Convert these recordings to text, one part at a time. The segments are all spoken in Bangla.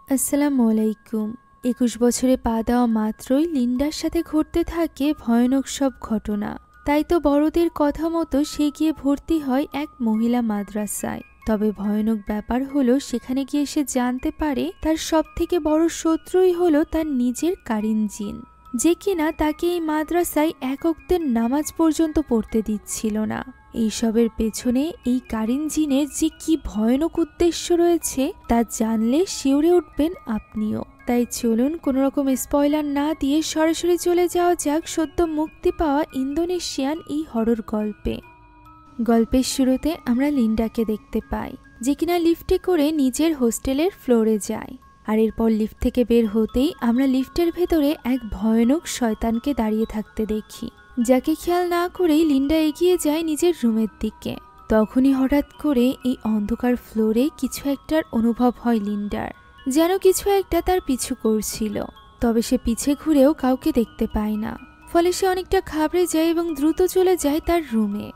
আসসালামু আলাইকুম। ২১ বছরে পা দেওয়া মাত্রই লিন্ডার সাথে ঘটতে থাকে ভয়ানক সব ঘটনা। তাই তো বড়দের কথা মতো সে গিয়ে ভর্তি হয় এক মহিলা মাদ্রাসায়। তবে ভয়ানক ব্যাপার হলো সেখানে গিয়ে সে জানতে পারে তার সবথেকে বড় শত্রুই হলো তার নিজের কারিন জিন, যে কিনা তাকে এই মাদ্রাসায় এক ওয়াক্তের নামাজ পর্যন্ত পড়তে দিচ্ছিল না। এইসবের পেছনে এই কারিন জিনের যে কি ভয়ানক উদ্দেশ্য রয়েছে তা জানলে শিউরে উঠবেন আপনিও। তাই চলুন কোনো রকম স্পয়লার না দিয়ে সরাসরি চলে যাওয়া যাক সদ্য মুক্তি পাওয়া ইন্দোনেশিয়ান এই হরর গল্পের শুরুতে আমরা লিন্ডাকে দেখতে পাই, যে কিনা লিফটে করে নিজের হোস্টেলের ফ্লোরে যায়। আর এরপর লিফট থেকে বের হতেই আমরা লিফটের ভেতরে এক ভয়ানক শয়তানকে দাঁড়িয়ে থাকতে দেখি, যাকে খেয়াল না করেই লিন্ডা এগিয়ে যায় নিজের রুমের দিকে। তখনই হঠাৎ করে এই অন্ধকার ফ্লোরে কিছু একটার অনুভব হয় লিন্ডার, যেন কিছু একটা তার পিছু করছিল। তবে সে পিছে ঘুরেও কাউকে দেখতে পায় না। ফলে সে অনেকটা ঘাবড়ে যায় এবং দ্রুত চলে যায় তার রুমে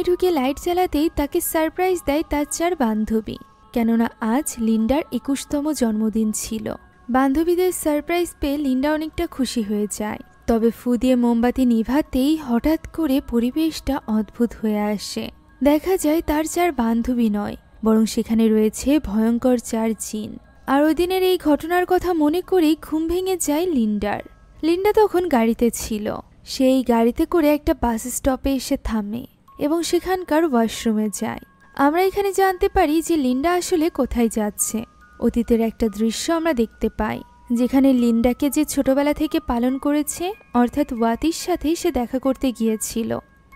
ঢুকে লাইট জ্বালাতেই তাকে সারপ্রাইজ দেয় তার 4 বান্ধবী। কেননা আজ লিন্ডার 21তম জন্মদিন ছিল। বান্ধবীদের সারপ্রাইজ পেয়ে লিন্ডা অনেকটা খুশি হয়ে যায়। তবে ফু দিয়ে মোমবাতি নিভাতেই হঠাৎ করে পরিবেশটা অদ্ভুত হয়ে আসে। দেখা যায় তার 4 বান্ধবী নয়, বরং সেখানে রয়েছে ভয়ঙ্কর 4 জিন। আর ওই দিনের এই ঘটনার কথা মনে করেই ঘুম ভেঙে যায় লিন্ডার। লিন্ডা তখন গাড়িতে ছিল। সেই গাড়িতে করে একটা বাস স্টপে এসে থামে এবং সেখানকার ওয়াশরুমে যায়। আমরা এখানে জানতে পারি যে লিন্ডা আসলে কোথায় যাচ্ছে। অতীতের একটা দৃশ্য আমরা দেখতে পাই, যেখানে লিন্ডাকে যে ছোটবেলা থেকে পালন করেছে, অর্থাৎ ওয়াতির সাথে সে দেখা করতে গিয়েছিল।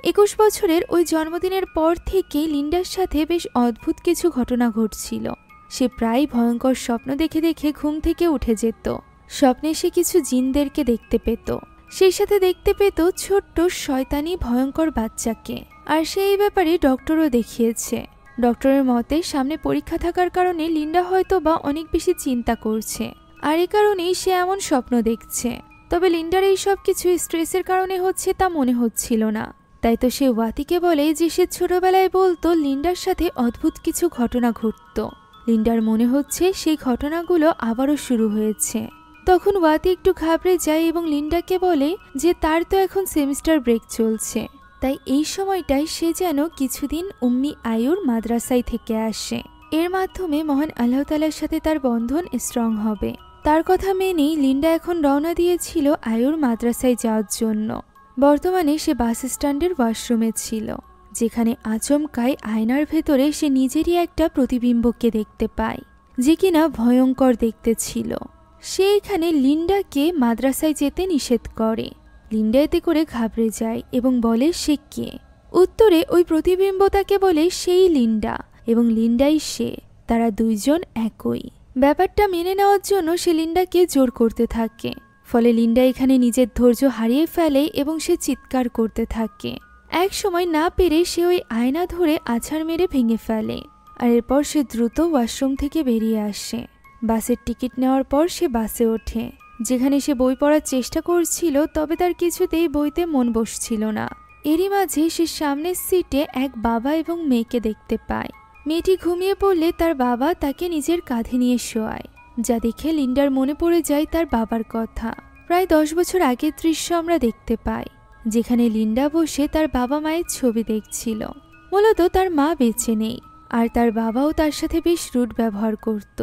21 বছরের ওই জন্মদিনের পর থেকেই লিন্ডার সাথে বেশ অদ্ভুত কিছু ঘটনা ঘটছিল। সে প্রায় ভয়ঙ্কর স্বপ্ন দেখে দেখে ঘুম থেকে উঠে যেত। স্বপ্নে সে কিছু জিনদেরকে দেখতে পেত, সেই সাথে দেখতে পেত ছোট্ট শয়তানি ভয়ঙ্কর বাচ্চাকে। আর সে এই ব্যাপারে ডক্টরও দেখিয়েছে। ডক্টরের মতে সামনে পরীক্ষা থাকার কারণে লিন্ডা হয়তো বা অনেক বেশি চিন্তা করছে, আর এই কারণেই সে এমন স্বপ্ন দেখছে। তবে লিন্ডার এই সব কিছু স্ট্রেসের কারণে হচ্ছে তা মনে হচ্ছিল না। তাই তো সে ওয়াতিকে বলে যে সে ছোটবেলায় বলতো লিন্ডার সাথে অদ্ভুত কিছু ঘটনা ঘটত। লিন্ডার মনে হচ্ছে সেই ঘটনাগুলো আবারও শুরু হয়েছে। তখন ওয়াতি একটু ঘাবড়ে যায় এবং লিন্ডাকে বলে যে তার তো এখন সেমিস্টার ব্রেক চলছে, তাই এই সময়টায় সে যেন কিছুদিন উম্মি আয়ুর মাদ্রাসায় থেকে আসে। এর মাধ্যমে মহান আল্লাহ তাআলার সাথে তার বন্ধন স্ট্রং হবে। তার কথা মেনেই লিন্ডা এখন রওনা দিয়েছিল আয়ুর মাদ্রাসায় যাওয়ার জন্য। বর্তমানে সে বাস স্ট্যান্ডের ওয়াশরুমে ছিল, যেখানে আচমকাই আয়নার ভেতরে সে নিজেরই একটা প্রতিবিম্বকে দেখতে পায়, যে কিনা ভয়ঙ্কর দেখতে ছিল। সে এখানে লিন্ডাকে মাদ্রাসায় যেতে নিষেধ করে। লিন্ডা এতে করে ঘাবড়ে যায় এবং বলে সে কে। উত্তরে ওই প্রতিবিম্ব তাকে বলে সেই লিন্ডা এবং লিন্ডাই সে, তারা দুইজন একই। ব্যাপারটা মেনে নেওয়ার জন্য সে লিন্ডাকে জোর করতে থাকে। ফলে লিন্ডা এখানে নিজের ধৈর্য হারিয়ে ফেলে এবং সে চিৎকার করতে থাকে। এক সময় না পেরে সে ওই আয়না ধরে আছাড় মেরে ভেঙে ফেলে। আর এরপর সে দ্রুত ওয়াশরুম থেকে বেরিয়ে আসে। বাসের টিকিট নেওয়ার পর সে বাসে ওঠে, যেখানে সে বই পড়ার চেষ্টা করছিল। তবে তার কিছুতেই বইতে মন বসছিল না। এরই মাঝে সে সামনের সিটে এক বাবা এবং মেয়েকে দেখতে পায়। মেয়েটি ঘুমিয়ে পড়লে তার বাবা তাকে নিজের কাঁধে নিয়ে শোয়ায়, যা দেখে লিন্ডার মনে পড়ে যায় তার বাবার কথা। প্রায় 10 বছর আগের দৃশ্য আমরা দেখতে পাই, যেখানে লিন্ডা বসে তার বাবা মায়ের ছবি দেখছিল। মূলত তার মা বেঁচে নেই, আর তার বাবাও তার সাথে বেশ রুড ব্যবহার করত।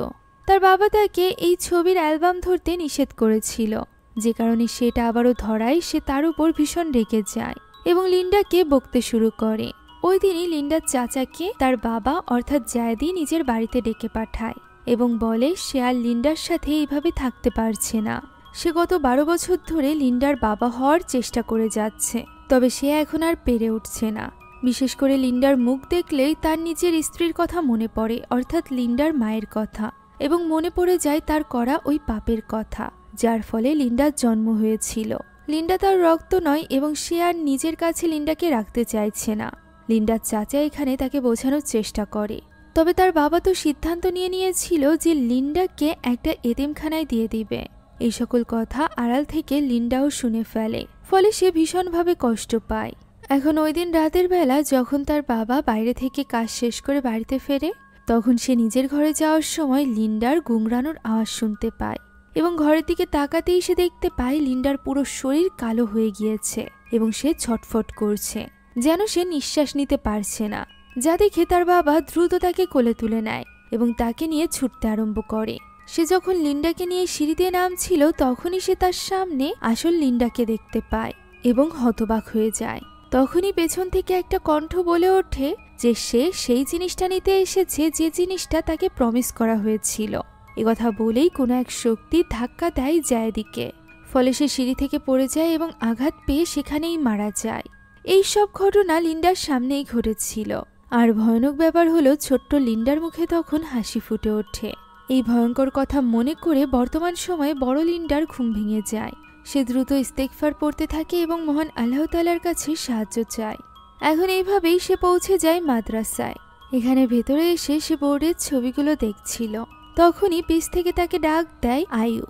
তার বাবা তাকে এই ছবির অ্যালবাম ধরতে নিষেধ করেছিল, যে কারণে সেটা আবারও ধরায় সে তার উপর ভীষণ রেগে যায় এবং লিন্ডাকে বকতে শুরু করে। ওই দিনই লিন্ডার চাচাকে তার বাবা অর্থাৎ জায়দি নিজের বাড়িতে ডেকে পাঠায় এবং বলে সে আর লিন্ডার সাথে এইভাবে থাকতে পারছে না। সে গত 12 বছর ধরে লিন্ডার বাবা হওয়ার চেষ্টা করে যাচ্ছে, তবে সে এখন আর পেরে উঠছে না। বিশেষ করে লিন্ডার মুখ দেখলেই তার নিজের স্ত্রীর কথা মনে পড়ে, অর্থাৎ লিন্ডার মায়ের কথা, এবং মনে পড়ে যায় তার করা ওই পাপের কথা, যার ফলে লিন্ডার জন্ম হয়েছিল। লিন্ডা তার রক্ত নয় এবং সে আর নিজের কাছে লিন্ডাকে রাখতে চাইছে না। লিন্ডার চাচা এখানে তাকে বোঝানোর চেষ্টা করে, তবে তার বাবা তো সিদ্ধান্ত নিয়েছিল যে লিন্ডাকে একটা এতিমখানায় দিয়ে দিবে। এই সকল কথা আড়াল থেকে লিন্ডাও শুনে ফেলে, ফলে সে ভীষণভাবে কষ্ট পায়। এখন ওই দিন রাতের বেলা যখন তার বাবা বাইরে থেকে কাজ শেষ করে বাড়িতে ফেরে, তখন সে নিজের ঘরে যাওয়ার সময় লিন্ডার গুংরানোর আওয়াজ শুনতে পায় এবং ঘরের দিকে তাকাতেই সে দেখতে পায় লিন্ডার পুরো শরীর কালো হয়ে গিয়েছে এবং সে ছটফট করছে, যেন সে নিঃশ্বাস নিতে পারছে না। যা দেখে তার বাবা দ্রুত তাকে কোলে তুলে নেয় এবং তাকে নিয়ে ছুটতে আরম্ভ করে। সে যখন লিন্ডাকে নিয়ে সিঁড়িতে নামছিল তখনই সে তার সামনে আসল লিন্ডাকে দেখতে পায় এবং হতবাক হয়ে যায়। তখনই পেছন থেকে একটা কণ্ঠ বলে ওঠে যে সে সেই জিনিসটা নিতে এসেছে যে জিনিসটা তাকে প্রমিস করা হয়েছিল। একথা বলেই কোনো এক শক্তি ধাক্কা দেয় জায়দিকে, ফলে সে সিঁড়ি থেকে পড়ে যায় এবং আঘাত পেয়ে সেখানেই মারা যায়। এই সব ঘটনা লিন্ডার সামনেই ঘটেছিল। আর ভয়ানক ব্যাপার হলো ছোট্ট লিন্ডার মুখে তখন হাসি ফুটে ওঠে। এই ভয়ঙ্কর কথা মনে করে বর্তমান সময়ে বড় লিন্ডার ঘুম ভেঙে যায়। সে দ্রুত ইস্তেগফার পড়তে থাকে এবং মহান আল্লাহ তাআলার কাছে সাহায্য চায়। এখন এইভাবেই সে পৌঁছে যায় মাদ্রাসায়। এখানে ভেতরে এসে সে বোর্ডের ছবিগুলো দেখছিল। তখনই পিছ থেকে তাকে ডাক দেয় আয়ু।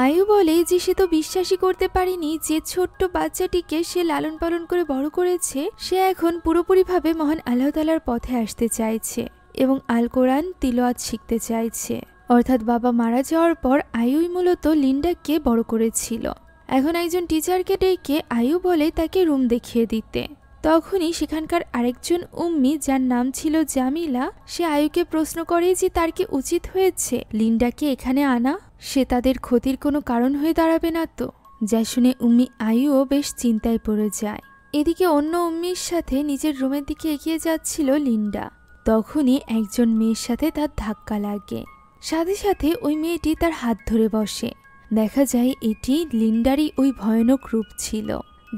আয়ু বলে যে সে তো বিশ্বাসই করতে পারেনি যে ছোট্ট বাচ্চাটিকে সে লালন পালন করে বড় করেছে সে এখন পুরোপুরিভাবে মহান আল্লাহ তাআলার পথে আসতে চাইছে এবং আল কোরআন তিলাওয়াত শিখতে চাইছে। অর্থাৎ বাবা মারা যাওয়ার পর আয়ুই মূলত লিন্ডাকে বড় করেছিল। এখন একজন টিচারকে ডেকে আয়ু বলে তাকে রুম দেখিয়ে দিতে। তখনই সেখানকার আরেকজন উম্মি যার নাম ছিল জামিলা সে আয়ুকে প্রশ্ন করে যে তার কি উচিত হয়েছে লিন্ডাকে এখানে আনা? সে তাদের ক্ষতির কোনো কারণ হয়ে দাঁড়াবে না তো? যা শুনে উম্মি আয়ুও বেশ চিন্তায় পড়ে যায়। এদিকে অন্য উম্মির সাথে নিজের রুমের দিকে এগিয়ে যাচ্ছিল লিন্ডা। তখনই একজন মেয়ের সাথে তার ধাক্কা লাগে। সাথে সাথে ওই মেয়েটি তার হাত ধরে বসে। দেখা যায় এটি লিন্ডারই ওই ভয়ানক রূপ ছিল,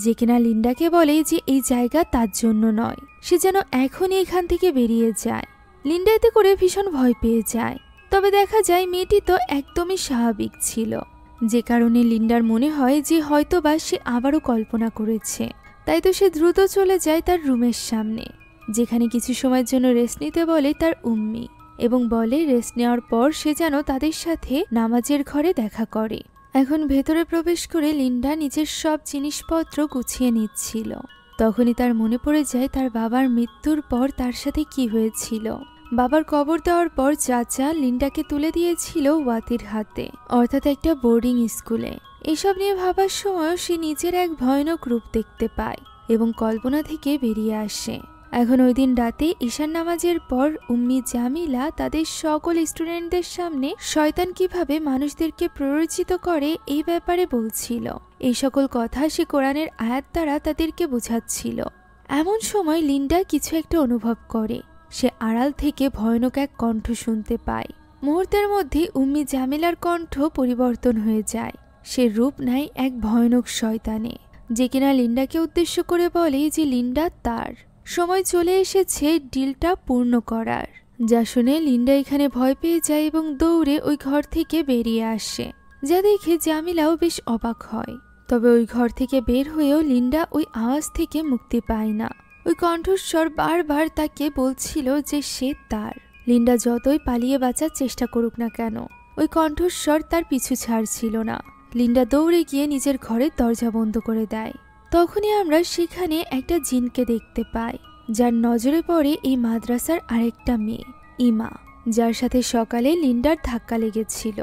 যে কিনা লিন্ডাকে বলে যে এই জায়গা তার জন্য নয়, সে যেন এখনই এখান থেকে বেরিয়ে যায়। লিন্ডা এতে করে ভীষণ ভয় পেয়ে যায়। তবে দেখা যায় মেয়েটি তো একদমই স্বাভাবিক ছিল, যে কারণে লিন্ডার মনে হয় যে হয়তোবা সে আবারও কল্পনা করেছে। তাই তো সে দ্রুত চলে যায় তার রুমের সামনে, যেখানে কিছু সময়ের জন্য রেস্ট নিতে বলে তার উম্মি এবং বলে রেস্ট নেওয়ার পর সে যেন তাদের সাথে নামাজের ঘরে দেখা করে। এখন ভেতরে প্রবেশ করে লিন্ডা নিজের সব জিনিসপত্র গুছিয়ে নিচ্ছিল। তখনই তার মনে পড়ে যায় তার বাবার মৃত্যুর পর তার সাথে কি হয়েছিল। বাবার কবর দেওয়ার পর চাচা লিন্ডাকে তুলে দিয়েছিল ওয়াতির হাতে, অর্থাৎ একটা বোর্ডিং স্কুলে। এসব নিয়ে ভাবার সময়ও সে নিজের এক ভয়ানক রূপ দেখতে পায় এবং কল্পনা থেকে বেরিয়ে আসে। এখন ওই দিন রাতে ঈশান নামাজের পর উম্মি জামিলা তাদের সকল স্টুডেন্টদের সামনে শয়তান কিভাবে মানুষদেরকে প্ররোচিত করে এই ব্যাপারে বলছিল। এই সকল কথা সে কোরআনের আয়াত দ্বারা তাদেরকে বোঝাচ্ছিল। এমন সময় লিন্ডা কিছু একটা অনুভব করে। সে আড়াল থেকে ভয়ানক এক কণ্ঠ শুনতে পায়। মুহূর্তের মধ্যে উম্মি জামিলার কণ্ঠ পরিবর্তন হয়ে যায়। সে রূপ নেয় এক ভয়ানক শয়তানে, যে কিনা লিন্ডাকে উদ্দেশ্য করে বলে যে লিন্ডা তার সময় চলে এসেছে ডিলটা পূর্ণ করার। যা শুনে লিন্ডা এখানে ভয় পেয়ে যায় এবং দৌড়ে ওই ঘর থেকে বেরিয়ে আসে, যা দেখে জামিলাও বেশ অবাক হয়। তবে ওই ঘর থেকে বের হয়েও লিন্ডা ওই আওয়াজ থেকে মুক্তি পায় না। ওই কণ্ঠস্বর বারবার তাকে বলছিল যে সে তার। লিন্ডা যতই পালিয়ে বাঁচার চেষ্টা করুক না কেন ওই কণ্ঠস্বর তার পিছু ছাড়ছিল না। লিন্ডা দৌড়ে গিয়ে নিজের ঘরের দরজা বন্ধ করে দেয়। তখনই আমরা সেখানে একটা জিনকে দেখতে পাই, যার নজরে পড়ে এই মাদ্রাসার আরেকটা মেয়ে ইমা, যার সাথে সকালে লিন্ডার ধাক্কা লেগেছিল।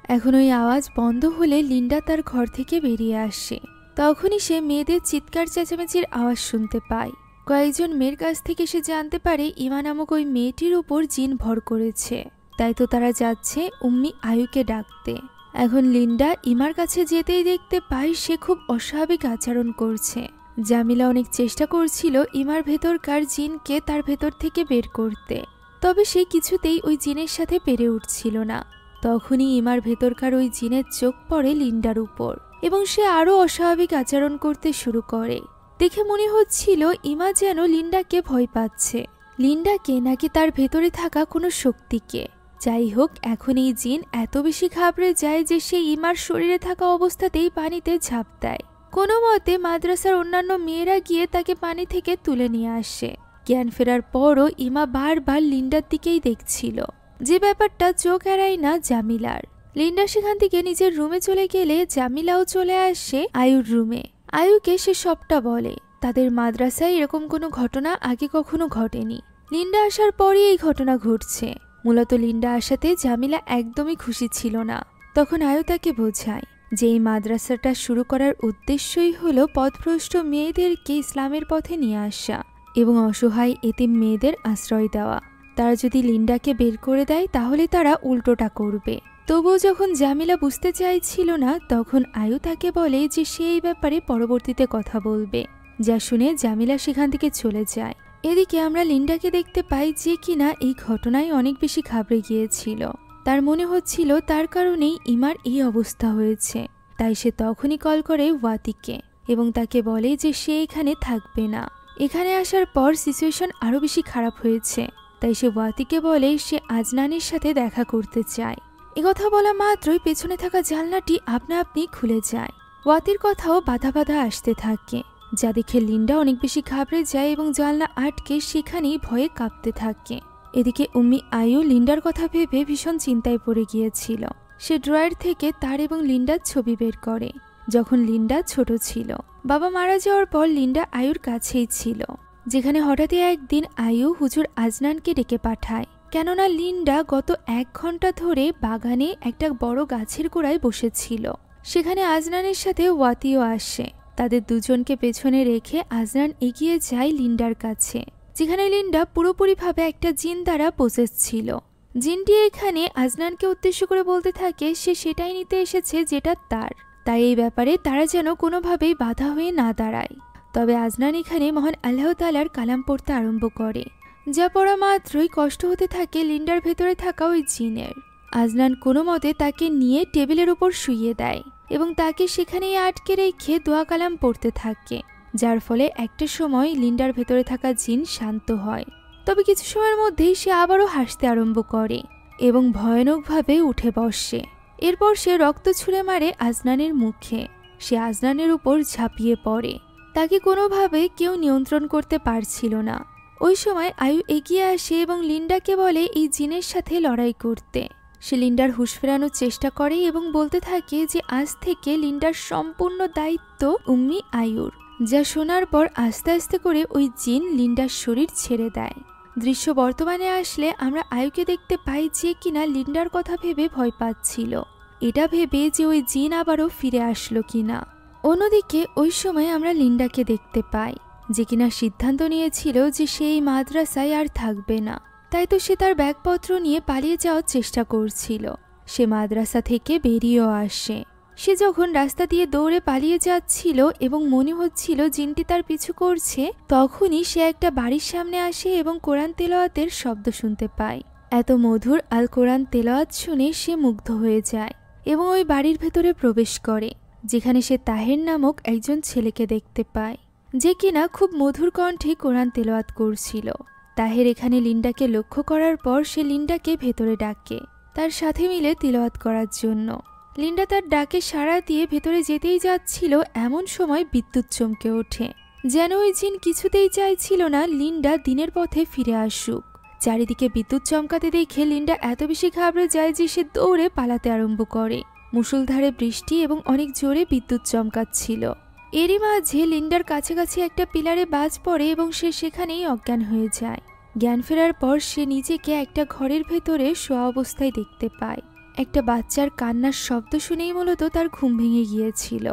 এখন ওই আওয়াজ বন্ধ হলে লিন্ডা তার ঘর থেকে বেরিয়ে আসে। তখনই সে মেয়েদের চিৎকার চেঁচামেচির আওয়াজ শুনতে পায়। কয়েকজন মেয়ের কাছ থেকে সে জানতে পারে ইমা নামক ওই মেয়েটির উপর জিন ভর করেছে। তাই তো তারা যাচ্ছে উম্মি আয়ুকে ডাকতে। এখন লিন্ডা ইমার কাছে যেতেই দেখতে পায় সে খুব অস্বাভাবিক আচরণ করছে। জামিলা অনেক চেষ্টা করছিল ইমার ভেতরকার জিনকে তার ভেতর থেকে বের করতে, তবে সে কিছুতেই ওই জিনের সাথে পেরে উঠছিল না। তখনই ইমার ভেতরকার ওই জিনের চোখ পড়ে লিন্ডার উপর এবং সে আরো অস্বাভাবিক আচরণ করতে শুরু করে। দেখে মনে হচ্ছিল ইমা যেন লিন্ডাকে ভয় পাচ্ছে, লিন্ডাকে নাকি তার ভেতরে থাকা কোনো শক্তিকে। যাই হোক, এখন এই জিন এত বেশি ঘাবড়ে যায় যে সে ইমার শরীরে থাকা অবস্থাতেই পানিতে ঝাঁপ দেয়। কোনো মতে মাদ্রাসার অন্যান্য মেয়েরা গিয়ে তাকে পানি থেকে তুলে নিয়ে আসে। জ্ঞান ফেরার পরও ইমা বারবার লিন্ডার দিকেই দেখছিল, যে ব্যাপারটা চোখ এড়ায় না জামিলার। লিন্ডা সেখান থেকে নিজের রুমে চলে গেলে জামিলাও চলে আসে আয়ুর রুমে। আয়ুকে সে সবটা বলে। তাদের মাদ্রাসায় এরকম কোনো ঘটনা আগে কখনো ঘটেনি। লিন্ডা আসার পরই এই ঘটনা ঘটছে, মূলত লিন্ডা আসাতে জামিলা একদমই খুশি ছিল না। তখন আয়ু তাকে বোঝায় যে এই মাদ্রাসাটা শুরু করার উদ্দেশ্যই হলো পথভ্রষ্ট মেয়েদেরকে ইসলামের পথে নিয়ে আসা এবং অসহায় এতিম মেয়েদের আশ্রয় দেওয়া। তারা যদি লিন্ডাকে বের করে দেয় তাহলে তারা উল্টোটা করবে। তবুও যখন জামিলা বুঝতে চাইছিল না, তখন আয়ু তাকে বলে যে সে এই ব্যাপারে পরবর্তীতে কথা বলবে, যা শুনে জামিলা সেখান থেকে চলে যায়। এদিকে আমরা লিন্ডাকে দেখতে পাই যে কিনা এই ঘটনায় অনেক বেশি ঘাবড়ে গিয়েছিল। তার মনে হচ্ছিল তার কারণেই ইমার এই অবস্থা হয়েছে। তাই সে তখনই কল করে ওয়াতিকে এবং তাকে বলে যে সে এখানে থাকবে না। এখানে আসার পর সিচুয়েশন আরো বেশি খারাপ হয়েছে। তাই সে ওয়াতিকে বলে সে আজনানের সাথে দেখা করতে চায়। একথা বলা মাত্রই পেছনে থাকা জানলাটি আপনা আপনি খুলে যায়। ওয়াতির কথাও বাধা বাধা আসতে থাকে, যা দেখে লিন্ডা অনেক বেশি ঘাবড়ে যায় এবং জানলা আটকে সেখানেই ভয়ে কাঁপতে থাকে। এদিকে উম্মি আয়ু লিন্ডার কথা ভেবে ভীষণ চিন্তায় পড়ে গিয়েছিল। সে ড্রয়ার থেকে তার এবং লিন্ডার ছবি বের করে, যখন লিন্ডা ছোট ছিল। বাবা মারা যাওয়ার পর লিন্ডা আয়ুর কাছেই ছিল, যেখানে হঠাৎই একদিন আয়ু হুজুর আজনানকে ডেকে পাঠায়। কেননা লিন্ডা গত 1 ঘন্টা ধরে বাগানে একটা বড় গাছের গোড়ায় বসেছিল। সেখানে আজনানের সাথে ওয়াতিও আসে। তাদের দুজনকে পেছনে রেখে আজনান এগিয়ে যায় লিন্ডার কাছে, যেখানে লিন্ডা পুরোপুরিভাবে একটা জিন দ্বারা পসেস ছিল। জিনটি এখানে আজনানকে উদ্দেশ্য করে বলতে থাকে সে সেটাই নিতে এসেছে যেটা তার, তাই এই ব্যাপারে তারা যেন কোনোভাবেই বাধা হয়ে না দাঁড়ায়। তবে আজনান এখানে মহান আল্লাহ তাআলার কালাম পড়তে আরম্ভ করে, যা পড়া মাত্রই কষ্ট হতে থাকে লিন্ডার ভেতরে থাকা ওই জিনের। আজনান কোনো মতে তাকে নিয়ে টেবিলের উপর শুইয়ে দেয় এবং তাকে সেখানেই আটকে রেখে দোয়া কালাম পড়তে থাকে, যার ফলে একটা সময় লিন্ডার ভেতরে থাকা জিন শান্ত হয়। তবে কিছু সময়ের মধ্যেই সে আবারও হাসতে আরম্ভ করে এবং ভয়ানকভাবে উঠে বসে। এরপর সে রক্ত ছুঁড়ে মারে আজনানের মুখে। সে আজনানের উপর ঝাঁপিয়ে পড়ে। তাকে কোনোভাবে কেউ নিয়ন্ত্রণ করতে পারছিল না। ওই সময় আয়ু এগিয়ে আসে এবং লিন্ডাকে বলে এই জিনের সাথে লড়াই করতে। সে লিন্ডার হুঁশ ফেরানোর চেষ্টা করে এবং বলতে থাকে যে আজ থেকে লিন্ডার সম্পূর্ণ দায়িত্ব উম্মি আয়ুর। যা শোনার পর আস্তে আস্তে করে ওই জিন লিন্ডার শরীর ছেড়ে দেয়। দৃশ্য বর্তমানে আসলে আমরা আয়ুকে দেখতে পাই যে কিনা লিন্ডার কথা ভেবে ভয় পাচ্ছিল, এটা ভেবে যে ওই জিন আবারও ফিরে আসলো কিনা। অন্যদিকে ওই সময় আমরা লিন্ডাকে দেখতে পাই যে কিনা সিদ্ধান্ত নিয়েছিল যে সে এই মাদ্রাসায় আর থাকবে না। তাই তো সে তার ব্যাগপত্র নিয়ে পালিয়ে যাওয়ার চেষ্টা করছিল। সে মাদ্রাসা থেকে বেরিয়েও আসে। সে যখন রাস্তা দিয়ে দৌড়ে পালিয়ে যাচ্ছিল এবং মনে হচ্ছিল জিনটি তার পিছু করছে, তখনই সে একটা বাড়ির সামনে আসে এবং কোরআন তেলাওয়াতের শব্দ শুনতে পায়। এত মধুর আল কোরআন তেলাওয়াত শুনে সে মুগ্ধ হয়ে যায় এবং ওই বাড়ির ভেতরে প্রবেশ করে, যেখানে সে তাহের নামক একজন ছেলেকে দেখতে পায়, যে কিনা খুব মধুর কণ্ঠে কোরআন তেলাওয়াত করছিল। তাহের এখানে লিন্ডাকে লক্ষ্য করার পর সে লিন্ডাকে ভেতরে ডাকে তার সাথে মিলে তিলাওয়াত করার জন্য। লিন্ডা তার ডাকে সাড়া দিয়ে ভেতরে যেতেই যাচ্ছিল, এমন সময় বিদ্যুৎ চমকে ওঠে, যেন ওই জিন কিছুতেই চাইছিল না লিন্ডা দিনের পথে ফিরে আসুক। চারিদিকে বিদ্যুৎ চমকাতে দেখে লিন্ডা এত বেশি ঘাবড়ে যায় যে সে দৌড়ে পালাতে আরম্ভ করে। মুষলধারে বৃষ্টি এবং অনেক জোরে বিদ্যুৎ চমকাচ্ছিল। এরই মাঝে লিন্ডার কাছাকাছি একটা পিলারে বাজ পড়ে এবং সে সেখানেই অজ্ঞান হয়ে যায়। জ্ঞান ফেরার পর সে নিজেকে একটা ঘরের ভেতরে শোয়া অবস্থায় দেখতে পায়। একটা বাচ্চার কান্নার শব্দ শুনেই মূলত তার ঘুম ভেঙে গিয়েছিল।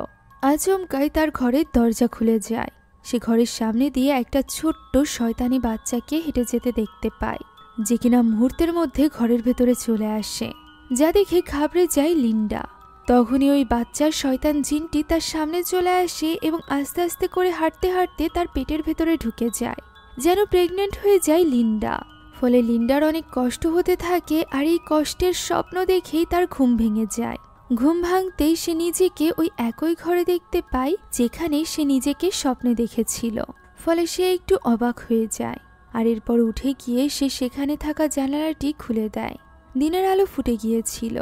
আচমকাই তার ঘরের দরজা খুলে যায়। সে ঘরের সামনে দিয়ে একটা ছোট্ট শয়তানি বাচ্চাকে হেঁটে যেতে দেখতে পায়, যে কিনা মুহূর্তের মধ্যে ঘরের ভেতরে চলে আসে, যা দেখে ঘাবড়ে যায় লিন্ডা। তখনই ওই বাচ্চার শয়তান জিনটি তার সামনে চলে আসে এবং আস্তে আস্তে করে হাঁটতে হাঁটতে তার পেটের ভেতরে ঢুকে যায়, যেন প্রেগনেন্ট হয়ে যায় লিন্ডা। ফলে লিন্ডার অনেক কষ্ট হতে থাকে আর এই কষ্টের স্বপ্ন দেখেই তার ঘুম ভেঙে যায়। ঘুম ভাঙতেই সে নিজেকে ওই একই ঘরে দেখতে পায় যেখানে সে নিজেকে স্বপ্নে দেখেছিল। ফলে সে একটু অবাক হয়ে যায় আর এরপর উঠে গিয়ে সে সেখানে থাকা জানালাটি খুলে দেয়। দিনের আলো ফুটে গিয়েছিল।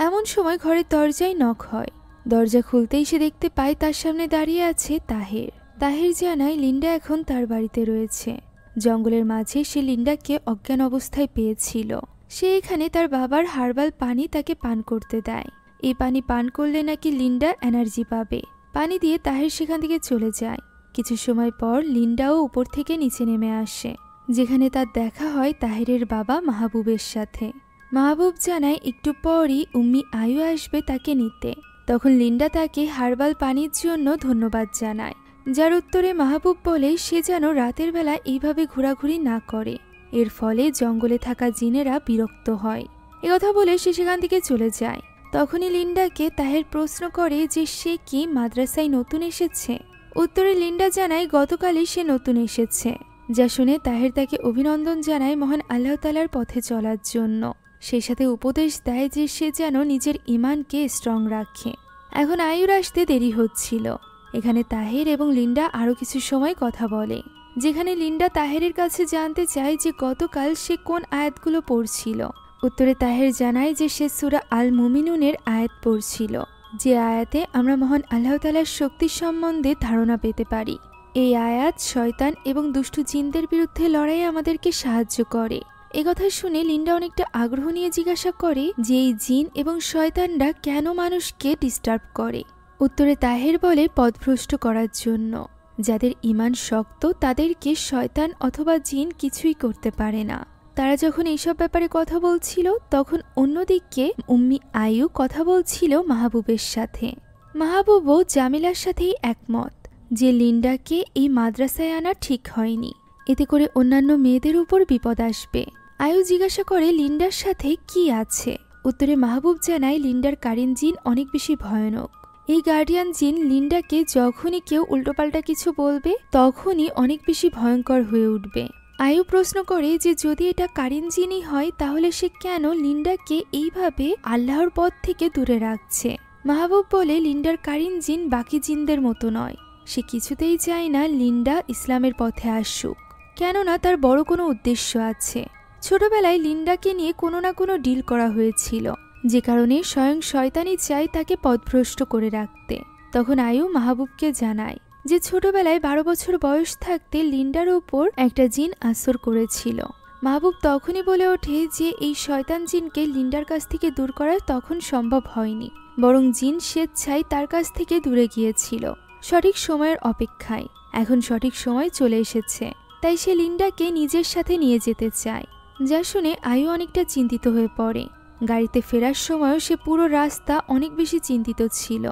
এমন সময় ঘরের দরজায় নক হয়। দরজা খুলতেই সে দেখতে পায় তার সামনে দাঁড়িয়ে আছে তাহের। তাহের জানায় লিন্ডা এখন তার বাড়িতে রয়েছে। জঙ্গলের মাঝে সে লিন্ডাকে অজ্ঞান অবস্থায় পেয়েছিল। সে এখানে তার বাবার হার্বাল পানি তাকে পান করতে দেয়। এই পানি পান করলে নাকি লিন্ডা এনার্জি পাবে। পানি দিয়ে তাহের সেখান থেকে চলে যায়। কিছু সময় পর লিন্ডাও উপর থেকে নিচে নেমে আসে। যেখানে তার দেখা হয় তাহেরের বাবা মাহবুবের সাথে। মাহবুব জানায় একটু পরই উম্মি আয়ু আসবে তাকে নিতে। তখন লিন্ডা তাকে হার্বাল পানির জন্য ধন্যবাদ জানায়, যার উত্তরে মাহবুব বলে সে যেন রাতের বেলা এইভাবে ঘোরাঘুরি না করে, এর ফলে জঙ্গলে থাকা জিনেরা বিরক্ত হয়। একথা বলে সে সেখান থেকে চলে যায়। তখনই লিন্ডাকে তাহের প্রশ্ন করে যে সে কি মাদ্রাসায় নতুন এসেছে। উত্তরে লিন্ডা জানায় গতকালই সে নতুন এসেছে। যা শুনে তাহের তাকে অভিনন্দন জানায় মহান আল্লাহ তাআলার পথে চলার জন্য। সেই সাথে উপদেশ দেয় যে সে যেন নিজের ইমানকে স্ট্রং রাখে। এখন আয়ুর আসতে দেরি হচ্ছিল। এখানে তাহের এবং লিন্ডা আরও কিছু সময় কথা বলে, যেখানে লিন্ডা তাহেরের কাছে জানতে চায় যে গতকাল সে কোন আয়াতগুলো পড়ছিল। উত্তরে তাহের জানায় যে সে সূরা আল মুমিনুনের আয়াত পড়ছিল, যে আয়াতে আমরা মহান আল্লাহ তাআলার শক্তি সম্বন্ধে ধারণা পেতে পারি। এই আয়াত শয়তান এবং দুষ্টু জিনদের বিরুদ্ধে লড়াইয়ে আমাদেরকে সাহায্য করে। একথা শুনে লিন্ডা অনেকটা আগ্রহ নিয়ে জিজ্ঞাসা করে যে এই জিন এবং শয়তানরা কেন মানুষকে ডিস্টার্ব করে। উত্তরে তাহের বলে পথভ্রষ্ট করার জন্য। যাদের ঈমান শক্ত তাদেরকে শয়তান অথবা জিন কিছুই করতে পারে না। তারা যখন এইসব ব্যাপারে কথা বলছিল তখন অন্যদিকে উম্মি আয়ু কথা বলছিল মাহবুবের সাথে। মাহবুবও জামিলার সাথেই একমত যে লিন্ডাকে এই মাদ্রাসায় আনা ঠিক হয়নি, এতে করে অন্যান্য মেয়েদের উপর বিপদ আসবে। আয়ু জিজ্ঞাসা করে লিন্ডার সাথে কি আছে। উত্তরে মাহবুব জানায় লিন্ডার কারিন জিন অনেক বেশি ভয়ানক। এই গার্ডিয়ান জিন লিন্ডাকে যখনই কেউ উল্টোপাল্টা কিছু বলবে তখনই অনেক বেশি ভয়ঙ্কর হয়ে উঠবে। আয়ু প্রশ্ন করে যে যদি এটা কারিন জিনই হয় তাহলে সে কেন লিন্ডাকে এইভাবে আল্লাহর পথ থেকে দূরে রাখছে। মাহবুব বলে লিন্ডার কারিন জিন বাকি জিনদের মতো নয়, সে কিছুতেই চায় না লিন্ডা ইসলামের পথে আসুক, কেননা তার বড় কোনো উদ্দেশ্য আছে। ছোটবেলায় লিন্ডাকে নিয়ে কোনো না কোনো ডিল করা হয়েছিল, যে কারণে স্বয়ং শয়তানই চায় তাকে পথভ্রষ্ট করে রাখতে। তখন আয়ু মাহবুবকে জানায় যে ছোটবেলায় 12 বছর বয়স থাকতে লিন্ডার উপর একটা জিন আসর করেছিল। মাহবুব তখনই বলে ওঠে যে এই শয়তান জিনকে লিন্ডার কাছ থেকে দূর করা তখন সম্ভব হয়নি, বরং জিন স্বেচ্ছায় তার কাছ থেকে দূরে গিয়েছিল সঠিক সময়ের অপেক্ষায়। এখন সঠিক সময় চলে এসেছে, তাই সে লিন্ডাকে নিজের সাথে নিয়ে যেতে চায়। যা শুনে আয়ু অনেকটা চিন্তিত হয়ে পড়ে। গাড়িতে ফেরার সময়ও সে পুরো রাস্তা অনেক বেশি চিন্তিত ছিল।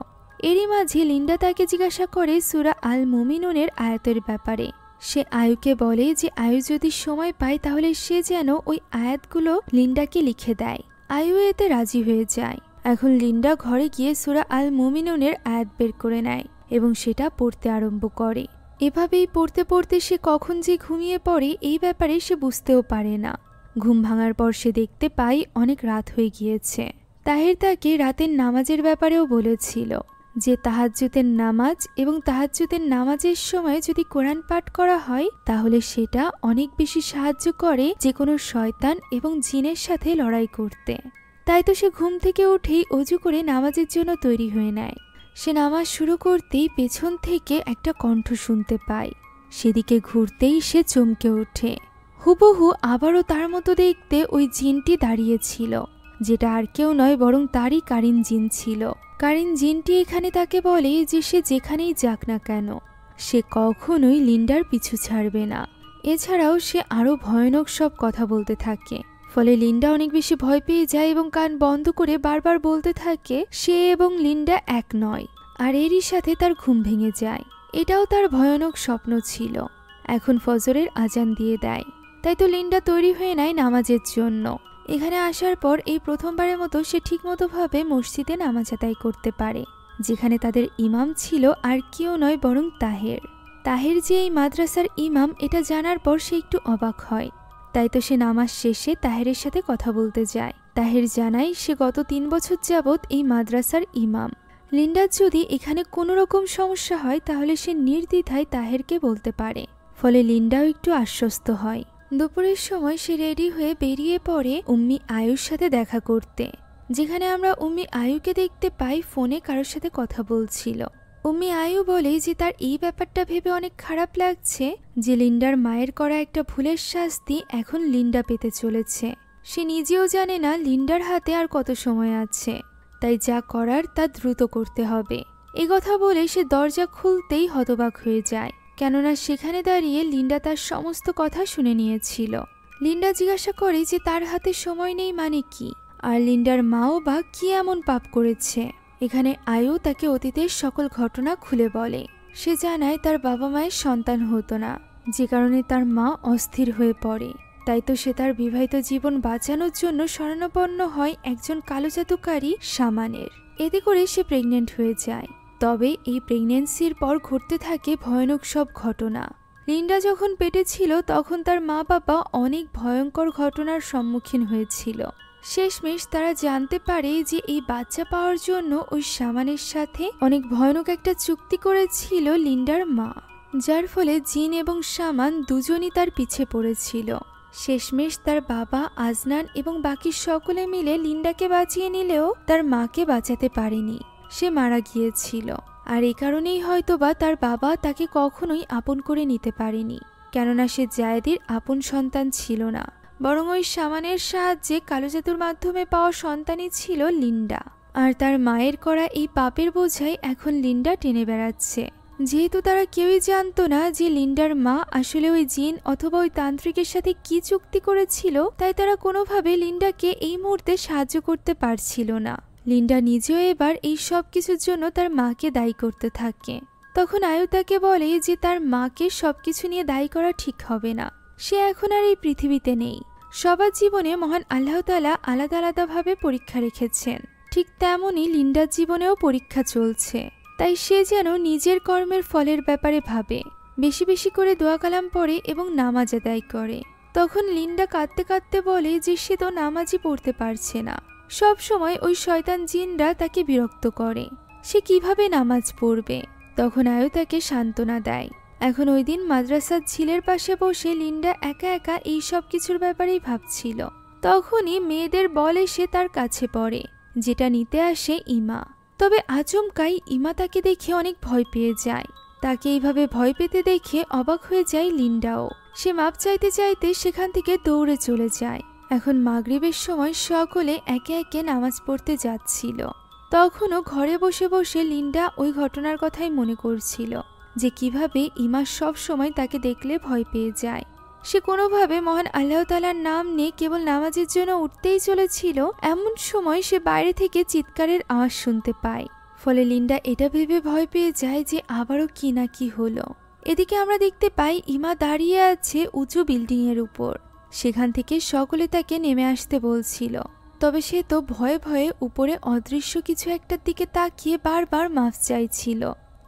এরই মাঝে লিন্ডা তাকে জিজ্ঞাসা করে সূরা আল মুমিনুনের আয়াতের ব্যাপারে। সে আয়ুকে বলে যে আয়ু যদি সময় পায় তাহলে সে যেন ওই আয়াতগুলো লিন্ডাকে লিখে দেয়। আয়ু এতে রাজি হয়ে যায়। এখন লিন্ডা ঘরে গিয়ে সূরা আল মুমিনুনের আয়াত বের করে নেয় এবং সেটা পড়তে আরম্ভ করে। এভাবেই পড়তে পড়তে সে কখন যে ঘুমিয়ে পড়ে এই ব্যাপারে সে বুঝতেও পারে না। ঘুম ভাঙার পর সে দেখতে পায় অনেক রাত হয়ে গিয়েছে। তাহের তাকে রাতের নামাজের ব্যাপারেও বলেছিল যে তাহাজ্জুদের নামাজ এবং তাহাজ্জুদের নামাজের সময় যদি কোরআন পাঠ করা হয় তাহলে সেটা অনেক বেশি সাহায্য করে যে কোনো শয়তান এবং জিনের সাথে লড়াই করতে। তাই তো সে ঘুম থেকে উঠেই অজু করে নামাজের জন্য তৈরি হয়ে নেয়। সে নামাজ শুরু করতেই পেছন থেকে একটা কণ্ঠ শুনতে পায়। সেদিকে ঘুরতেই সে চমকে ওঠে। হুবহু আবারও তার মতো দেখতে ওই জিনটি দাঁড়িয়েছিল, যেটা আর কেউ নয় বরং তারই কারিন জিন ছিল। কারিন জিনটি এখানে তাকে বলে যে সে যেখানেই যাক না কেন সে কখনোই লিন্ডার পিছু ছাড়বে না। এছাড়াও সে আরও ভয়ানক সব কথা বলতে থাকে। ফলে লিন্ডা অনেক বেশি ভয় পেয়ে যায় এবং কান বন্ধ করে বারবার বলতে থাকে সে এবং লিন্ডা এক নয়। আর এরই সাথে তার ঘুম ভেঙে যায়। এটাও তার ভয়ানক স্বপ্ন ছিল। এখন ফজরের আজান দিয়ে দেয়, তাই তো লিন্ডা তৈরি হয়ে নেয় নামাজের জন্য। এখানে আসার পর এই প্রথমবারের মতো সে ঠিকমতোভাবে মসজিদে নামাজ আদায় করতে পারে, যেখানে তাদের ইমাম ছিল আর কেউ নয় বরং তাহের। তাহের যে এই মাদ্রাসার ইমাম এটা জানার পর সে একটু অবাক হয়। তাই তো সে নামাজ শেষে তাহেরের সাথে কথা বলতে যায়। তাহের জানায় সে গত 3 বছর যাবৎ এই মাদ্রাসার ইমাম। লিন্ডার যদি এখানে কোনো রকম সমস্যা হয় তাহলে সে নির্দ্বিধায় তাহেরকে বলতে পারে। ফলে লিন্ডাও একটু আশ্বস্ত হয়। দুপুরের সময় সে রেডি হয়ে বেরিয়ে পড়ে উম্মি আয়ুর সাথে দেখা করতে, যেখানে আমরা উম্মি আয়ুকে দেখতে পাই ফোনে কারোর সাথে কথা বলছিল। উম্মি আয়ু বলে যে তার এই ব্যাপারটা ভেবে অনেক খারাপ লাগছে যে লিন্ডার মায়ের করা একটা ভুলের শাস্তি এখন লিন্ডা পেতে চলেছে। সে নিজেও জানে না লিন্ডার হাতে আর কত সময় আছে, তাই যা করার তা দ্রুত করতে হবে। এ কথা বলে সে দরজা খুলতেই হতবাক হয়ে যায়, কেননা সেখানে দাঁড়িয়ে লিন্ডা তার সমস্ত কথা শুনে নিয়েছিল। লিন্ডা জিজ্ঞাসা করে যে তার হাতে সময় নেই মানে কি, আর লিন্ডার মাও বা কি এমন পাপ করেছে। এখানে আয়ু তাকে অতীতের সকল ঘটনা খুলে বলে। সে জানায় তার বাবা মায়ের সন্তান হতো না, যে কারণে তার মা অস্থির হয়ে পড়ে। তাই তো সে তার বিবাহিত জীবন বাঁচানোর জন্য শরণাপন্ন হয় একজন কালো জাদুকারী শামানের। এতে করে সে প্রেগনেন্ট হয়ে যায়। তবে এই প্রেগনেন্সির পর ঘটতে থাকে ভয়ানক সব ঘটনা। লিন্ডা যখন পেটে ছিল তখন তার মা বাবা অনেক ভয়ঙ্কর ঘটনার সম্মুখীন হয়েছিল। শেষমেশ তারা জানতে পারে যে এই বাচ্চা পাওয়ার জন্য ওই শামানের সাথে অনেক ভয়ানক একটা চুক্তি করেছিল লিন্ডার মা, যার ফলে জিন এবং শামান দুজনই তার পিছে পড়েছিল। শেষমেশ তার বাবা আজনান এবং বাকি সকলে মিলে লিন্ডাকে বাঁচিয়ে নিলেও তার মাকে বাঁচাতে পারেনি, সে মারা গিয়েছিল। আর এই কারণেই হয়তোবা তার বাবা তাকে কখনোই আপন করে নিতে পারেনি, কেননা সে জায়েদের আপন সন্তান ছিল না, বরং ওই শামানের সাহায্যে কালো জাদুর মাধ্যমে পাওয়া সন্তানই ছিল লিন্ডা। আর তার মায়ের করা এই পাপের বোঝাই এখন লিন্ডা টেনে বেড়াচ্ছে। যেহেতু তারা কেউই জানতো না যে লিন্ডার মা আসলে ওই জিন অথবা ওই তান্ত্রিকের সাথে কি চুক্তি করেছিল, তাই তারা কোনোভাবে লিন্ডাকে এই মুহূর্তে সাহায্য করতে পারছিল না। লিন্ডা নিজেও এবার এই সব কিছুর জন্য তার মাকে দায়ী করতে থাকে। তখন আয়ু তাকে বলে যে তার মাকে সবকিছু নিয়ে দায়ী করা ঠিক হবে না, সে এখন আর এই পৃথিবীতে নেই। সবার জীবনে মহান আল্লাহ তাআলা আলাদা আলাদাভাবে পরীক্ষা রেখেছেন, ঠিক তেমনই লিন্ডার জীবনেও পরীক্ষা চলছে। তাই সে যেন নিজের কর্মের ফলের ব্যাপারে ভাবে, বেশি বেশি করে দোয়া কালাম পড়ে এবং নামাজ আদায় করে। তখন লিন্ডা কাঁদতে কাঁদতে বলে যে সে তো নামাজই পড়তে পারছে না, সব সময় ওই শয়তান জিনরা তাকে বিরক্ত করে, সে কিভাবে নামাজ পড়বে। তখন আয়ু তাকে সান্ত্বনা দেয়। এখন ওই দিন মাদ্রাসার ঝিলের পাশে বসে লিন্ডা একা একা এই সব কিছুর ব্যাপারেই ভাবছিল। তখনই মেয়েদের বল এসে তার কাছে পড়ে, যেটা নিতে আসে ইমা। তবে আচমকাই ইমা তাকে দেখে অনেক ভয় পেয়ে যায়। তাকে এইভাবে ভয় পেতে দেখে অবাক হয়ে যায় লিন্ডাও। সে মাপ চাইতে চাইতে সেখান থেকে দৌড়ে চলে যায়। এখন মাগরিবের সময় সকলে একে একে নামাজ পড়তে যাচ্ছিল। তখনও ঘরে বসে বসে লিন্ডা ওই ঘটনার কথাই মনে করছিল, যে কিভাবে ইমা সব সময় তাকে দেখলে ভয় পেয়ে যায়। সে কোনোভাবে মহান আল্লাহ তাআলার নাম নিয়ে কেবল নামাজের জন্য উঠতেই চলেছিল, এমন সময় সে বাইরে থেকে চিৎকারের আওয়াজ শুনতে পায়। ফলে লিন্ডা এটা ভেবে ভয় পেয়ে যায় যে আবারও কি না কি হলো। এদিকে আমরা দেখতে পাই ইমা দাঁড়িয়ে আছে উঁচু বিল্ডিং এর উপর। সেখান থেকে সকলে তাকে নেমে আসতে বলছিল, তবে সে তো ভয়ে ভয়ে উপরে অদৃশ্য কিছু একটার দিকে তাকিয়ে বারবার মাফ চাইছিল।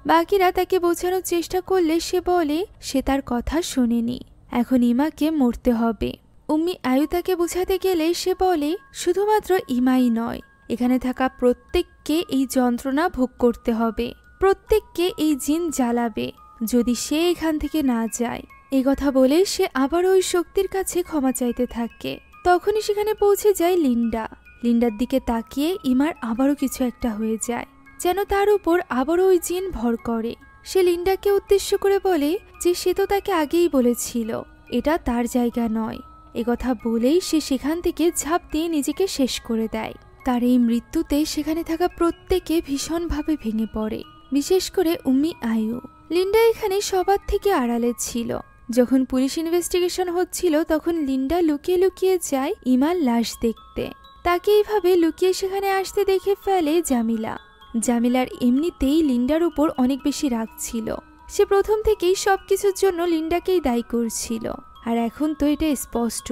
বাকিরা তাকে বোঝানোর চেষ্টা করলে সে বলে সে তার কথা শোনেনি, এখন ইমাকে মরতে হবে। উম্মি আয়ু তাকে বোঝাতে গেলে সে বলে শুধুমাত্র ইমাই নয়, এখানে থাকা প্রত্যেককে এই যন্ত্রণা ভোগ করতে হবে, প্রত্যেককে এই জিন জ্বালাবে যদি সে এখান থেকে না যায়। এই কথা বলে সে আবার ওই শক্তির কাছে ক্ষমা চাইতে থাকে। তখনই সেখানে পৌঁছে যায় লিন্ডা। লিন্ডার দিকে তাকিয়ে ইমার আবারও কিছু একটা হয়ে যায়, যেন তার উপর আবারও ওই জিন ভর করে। সে লিন্ডাকে উদ্দেশ্য করে বলে যে সে তো তাকে আগেই বলেছিল এটা তার জায়গা নয়। একথা বলেই সে সেখান থেকে ঝাঁপ দিয়ে নিজেকে শেষ করে দেয়। তার এই মৃত্যুতে সেখানে থাকা প্রত্যেকে ভীষণভাবে ভেঙে পড়ে, বিশেষ করে উম্মি আয়ু। লিন্ডা এখানে সবার থেকে আড়ালে ছিল। যখন পুলিশ ইনভেস্টিগেশন হচ্ছিল তখন লিন্ডা লুকিয়ে লুকিয়ে যায় ইমার লাশ দেখতে। তাকে এইভাবে লুকিয়ে সেখানে আসতে দেখে ফেলে জামিলা। জামিলার এমনিতেই লিন্ডার উপর অনেক বেশি রাগ ছিল। সে প্রথম থেকেই সবকিছুর জন্য লিন্ডাকেই দায়ী করছিল, আর এখন তো এটা স্পষ্ট।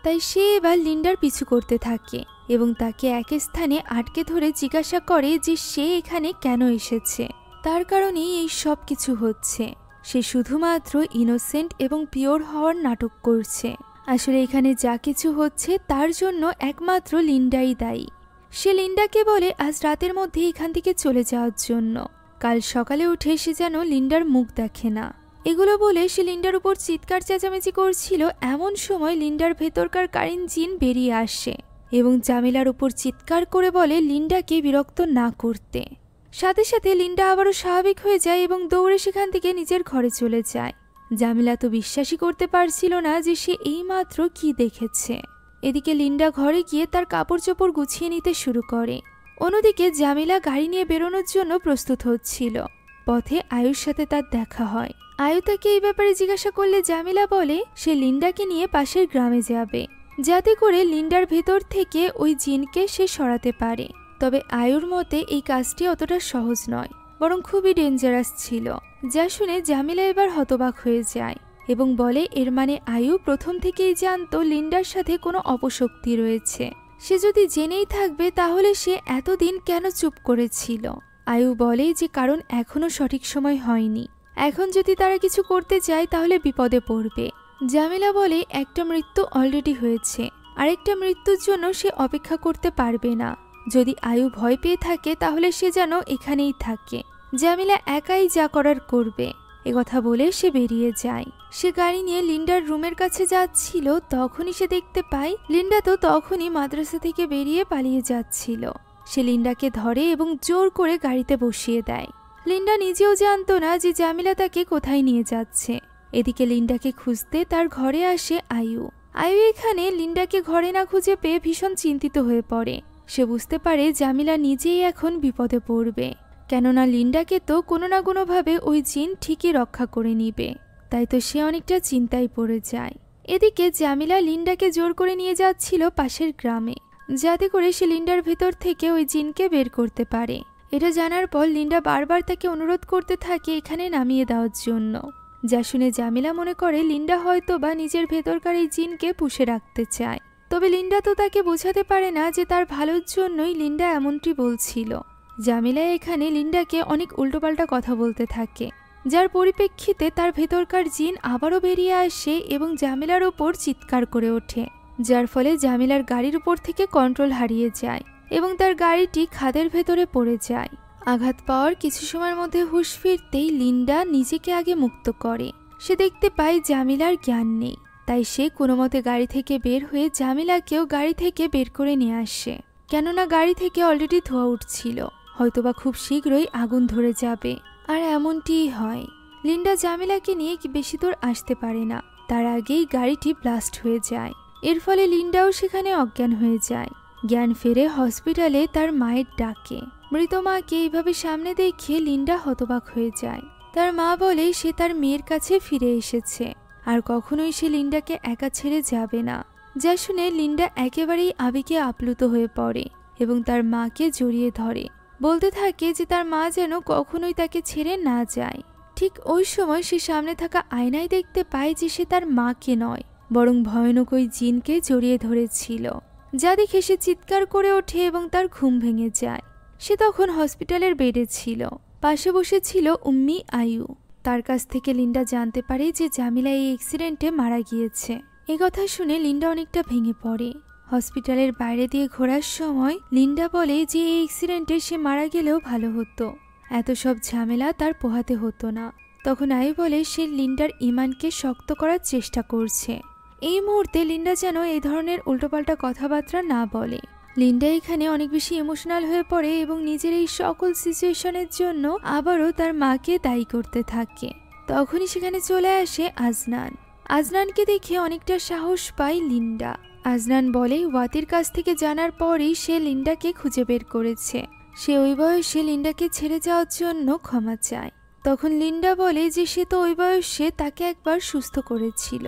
তাই সে এবার লিন্ডার পিছু করতে থাকে এবং তাকে এক স্থানে আটকে ধরে জিজ্ঞাসা করে যে সে এখানে কেন এসেছে, তার কারণেই এই সব কিছু হচ্ছে। সে শুধুমাত্র ইনোসেন্ট এবং পিওর হওয়ার নাটক করছে। আসলে এখানে যা কিছু হচ্ছে তার জন্য একমাত্র লিন্ডাই দায়ী। সে লিন্ডাকে বলে আজ রাতের মধ্যে এখান থেকে চলে যাওয়ার জন্য। কাল সকালে উঠে সে যেন লিন্ডার মুখ দেখে না। এগুলো বলে সে লিন্ডার উপর চিৎকার চেঁচামেচি করছিল। এমন সময় লিন্ডার ভেতরকার কারিন জিন বেরিয়ে আসে এবং জামিলার উপর চিৎকার করে বলে লিন্ডাকে বিরক্ত না করতে। সাথে সাথে লিন্ডা আবারও স্বাভাবিক হয়ে যায় এবং দৌড়ে সেখান থেকে নিজের ঘরে চলে যায়। জামিলা তো বিশ্বাসই করতে পারছিল না যে সে এইমাত্র কি দেখেছে। এদিকে লিন্ডা ঘরে গিয়ে তার কাপড় চোপড় গুছিয়ে নিতে শুরু করে। অন্যদিকে জামিলা গাড়ি নিয়ে বেরোনোর জন্য প্রস্তুত হচ্ছিল। পথে আয়ুর সাথে তার দেখা হয়। আয়ু তাকে এই ব্যাপারে জিজ্ঞাসা করলে জামিলা বলে সে লিন্ডাকে নিয়ে পাশের গ্রামে যাবে, যাতে করে লিন্ডার ভেতর থেকে ওই জিনকে সে সরাতে পারে। তবে আয়ুর মতে এই কাজটি অতটা সহজ নয়, বরং খুবই ডেঞ্জারাস ছিল। যা শুনে জামিলা এবার হতবাক হয়ে যায় এবং বলে এর মানে আয়ু প্রথম থেকেই জানতো লিন্ডার সাথে কোনো অপশক্তি রয়েছে। সে যদি জেনেই থাকবে তাহলে সে এতদিন কেন চুপ করেছিল? আয়ু বলে যে কারণ এখনো সঠিক সময় হয়নি, এখন যদি তারা কিছু করতে চায় তাহলে বিপদে পড়বে। জামিলা বলে একটা মৃত্যু অলরেডি হয়েছে, আরেকটা মৃত্যুর জন্য সে অপেক্ষা করতে পারবে না। যদি আয়ু ভয় পেয়ে থাকে তাহলে সে যেন এখানেই থাকে, জামিলা একাই যা করার করবে। একথা বলে সে বেরিয়ে যায়। সে গাড়ি নিয়ে লিন্ডার রুমের কাছে যাচ্ছিল, তখনই সে দেখতে পায় লিন্ডা তো তখনই মাদ্রাসা থেকে বেরিয়ে পালিয়ে যাচ্ছিল। সে লিন্ডাকে ধরে এবং জোর করে গাড়িতে বসিয়ে দেয়। লিন্ডা নিজেও জানতো না যে জামিলা তাকে কোথায় নিয়ে যাচ্ছে। এদিকে লিন্ডাকে খুঁজতে তার ঘরে আসে আয়ু। আয়ু এখানে লিন্ডাকে ঘরে না খুঁজে পেয়ে ভীষণ চিন্তিত হয়ে পড়ে। সে বুঝতে পারে জামিলা নিজেই এখন বিপদে পড়বে, কেননা লিন্ডাকে তো কোনো না কোনোভাবে ওই জিন ঠিকই রক্ষা করে নিবে। তাই তো সে অনেকটা চিন্তায় পড়ে যায়। এদিকে জামিলা লিন্ডাকে জোর করে নিয়ে যাচ্ছিল পাশের গ্রামে, যাতে করে সে লিন্ডার ভেতর থেকে ওই জিনকে বের করতে পারে। এটা জানার পর লিন্ডা বারবার তাকে অনুরোধ করতে থাকে এখানে নামিয়ে দেওয়ার জন্য। যা শুনে জামিলা মনে করে লিন্ডা হয়তো বা নিজের ভেতরকার এই জিনকে পুষে রাখতে চায়। তবে লিন্ডা তো তাকে বোঝাতে পারে না যে তার ভালোর জন্যই লিন্ডা এমনটি বলছিল। জামিলা এখানে লিন্ডাকে অনেক উল্টোপাল্টা কথা বলতে থাকে, যার পরিপ্রেক্ষিতে তার ভেতরকার জিন আবারও বেরিয়ে আসে এবং জামিলার ওপর চিৎকার করে ওঠে, যার ফলে জামিলার গাড়ির উপর থেকে কন্ট্রোল হারিয়ে যায় এবং তার গাড়িটি খাদের ভেতরে পড়ে যায়। আঘাত পাওয়ার কিছু সময়ের মধ্যে হুঁশ ফিরতেই লিন্ডা নিজেকে আগে মুক্ত করে। সে দেখতে পায় জামিলার জ্ঞান নেই, তাই সে কোনো মতে গাড়ি থেকে বের হয়ে জামিলাকেও গাড়ি থেকে বের করে নিয়ে আসে, কেননা গাড়ি থেকে অলরেডি ধোঁয়া উঠছিল, হয়তোবা খুব শীঘ্রই আগুন ধরে যাবে। আর এমনটিই হয়। লিন্ডা জামিলাকে নিয়ে বেশি দূর আসতে পারে না, তার আগেই গাড়িটি ব্লাস্ট হয়ে যায়। এর ফলে লিন্ডাও সেখানে অজ্ঞান হয়ে যায়। জ্ঞান ফেরে হসপিটালে তার মায়ের ডাকে। মৃত মাকে এইভাবে সামনে দেখে লিন্ডা হতবাক হয়ে যায়। তার মা বলে সে তার মেয়ের কাছে ফিরে এসেছে, আর কখনোই সে লিন্ডাকে একা ছেড়ে যাবে না। যা শুনে লিন্ডা একেবারেই আবেগে আপ্লুত হয়ে পড়ে এবং তার মাকে জড়িয়ে ধরে, বলতে থাকে যে তার মা যেন কখনোই তাকে ছেড়ে না যায়। ঠিক ওই সময় সে সামনে থাকা আয়নায় দেখতে পায় যে সে তার মাকে নয়, বরং ভয়ানক ওই জিনকে জড়িয়ে ধরেছিল, যা দেখে সে চিৎকার করে ওঠে এবং তার ঘুম ভেঙে যায়। সে তখন হসপিটালের বেডে ছিল, পাশে বসেছিল উম্মি আয়ু। তার কাছ থেকে লিন্ডা জানতে পারে যে জামিলা এই অ্যাক্সিডেন্টে মারা গিয়েছে। এই কথা শুনে লিন্ডা অনেকটা ভেঙে পড়ে। হসপিটালের বাইরে দিয়ে ঘোরার সময় লিন্ডা বলে যে এই অ্যাক্সিডেন্টে সে মারা গেলেও ভালো হতো, এত সব ঝামেলা তার পোহাতে হতো না। তখন আয়ু বলে সে লিন্ডার ইমানকে শক্ত করার চেষ্টা করছে। এই মুহূর্তে লিন্ডা যেন এই ধরনের উল্টোপাল্টা কথাবার্তা না বলে। লিন্ডা এখানে অনেক বেশি ইমোশনাল হয়ে পড়ে এবং নিজের এই সকল সিচুয়েশনের জন্য আবারও তার মাকে দায়ী করতে থাকে। তখনই সেখানে চলে আসে আজনান। আজনানকে দেখে অনেকটা সাহস পায় লিন্ডা। আজনান বলে ওয়াতির কাছ থেকে জানার পরই সে লিন্ডাকে খুঁজে বের করেছে। সে ওই বয়সে লিন্ডাকে ছেড়ে যাওয়ার জন্য ক্ষমা চায়। তখন লিন্ডা বলে যে সে তো ওই বয়সে তাকে একবার সুস্থ করেছিল,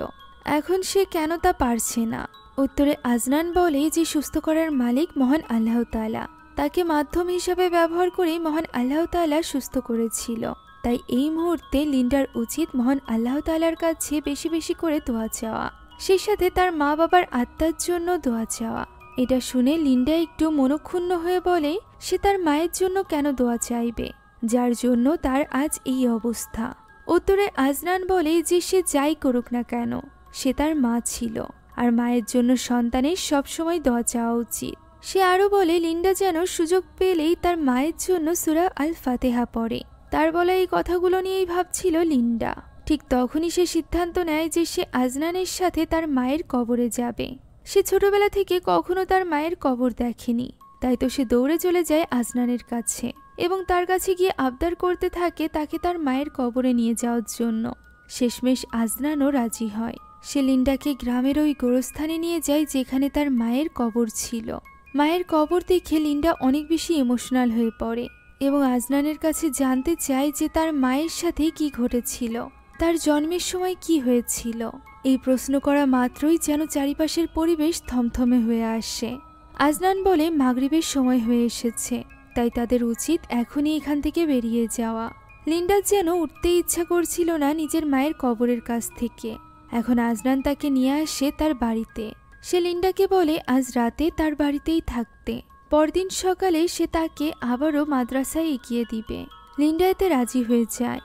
এখন সে কেন তা পারছে না। উত্তরে আজনান বলে যে সুস্থ করার মালিক মহান আল্লাহ তাআলা, তাকে মাধ্যম হিসাবে ব্যবহার করেই মহান আল্লাহ তাআলা সুস্থ করেছিল। তাই এই মুহূর্তে লিন্ডার উচিত মহান আল্লাহ তাআলার কাছে বেশি বেশি করে দোয়া চাওয়া, সেই সাথে তার মা বাবার আত্মার জন্য দোয়া চাওয়া। এটা শুনে লিন্ডা একটু মনক্ষুণ্ণ হয়ে বলে সে তার মায়ের জন্য কেন দোয়া চাইবে, যার জন্য তার আজ এই অবস্থা। উত্তরে আজনান বলে যে সে যাই করুক না কেন সে তার মা ছিল, আর মায়ের জন্য সন্তানের সবসময় দোয়া চাওয়া উচিত। সে আরো বলে লিন্ডা যেন সুযোগ পেলেই তার মায়ের জন্য সূরা আল ফাতিহা পড়ে। তার বলা এই কথাগুলো নিয়েই ভাবছিল লিন্ডা। ঠিক তখনই সে সিদ্ধান্ত নেয় যে সে আজনানের সাথে তার মায়ের কবরে যাবে। সে ছোটবেলা থেকে কখনো তার মায়ের কবর দেখেনি, তাই তো সে দৌড়ে চলে যায় আজনানের কাছে এবং তার কাছে গিয়ে আবদার করতে থাকে তাকে তার মায়ের কবরে নিয়ে যাওয়ার জন্য। শেষমেশ আজনানও রাজি হয়। সে লিন্ডাকে গ্রামের ওই গোরস্থানে নিয়ে যায় যেখানে তার মায়ের কবর ছিল। মায়ের কবর দেখে লিন্ডা অনেক বেশি ইমোশনাল হয়ে পড়ে। এবং আজনানের কাছে জানতে চায় যে তার মায়ের সাথে কি ঘটেছিল, তার জন্মের সময় কি হয়েছিল। এই প্রশ্ন করা মাত্রই যেন চারিপাশের পরিবেশ থমথমে হয়ে আসে। আজনান বলে মাগরিবের সময় হয়ে এসেছে, তাই তাদের উচিত এখনই এখান থেকে বেরিয়ে যাওয়া। লিন্ডার যেন উঠতে ইচ্ছা করছিল না নিজের মায়ের কবরের কাছ থেকে। এখন আজনান তাকে নিয়ে আসে তার বাড়িতে। সে লিন্ডাকে বলে আজ রাতে তার বাড়িতেই থাকতে, পরদিন সকালে সে তাকে আবারও মাদ্রাসায় এগিয়ে দিবে। লিন্ডা এতে রাজি হয়ে যায়।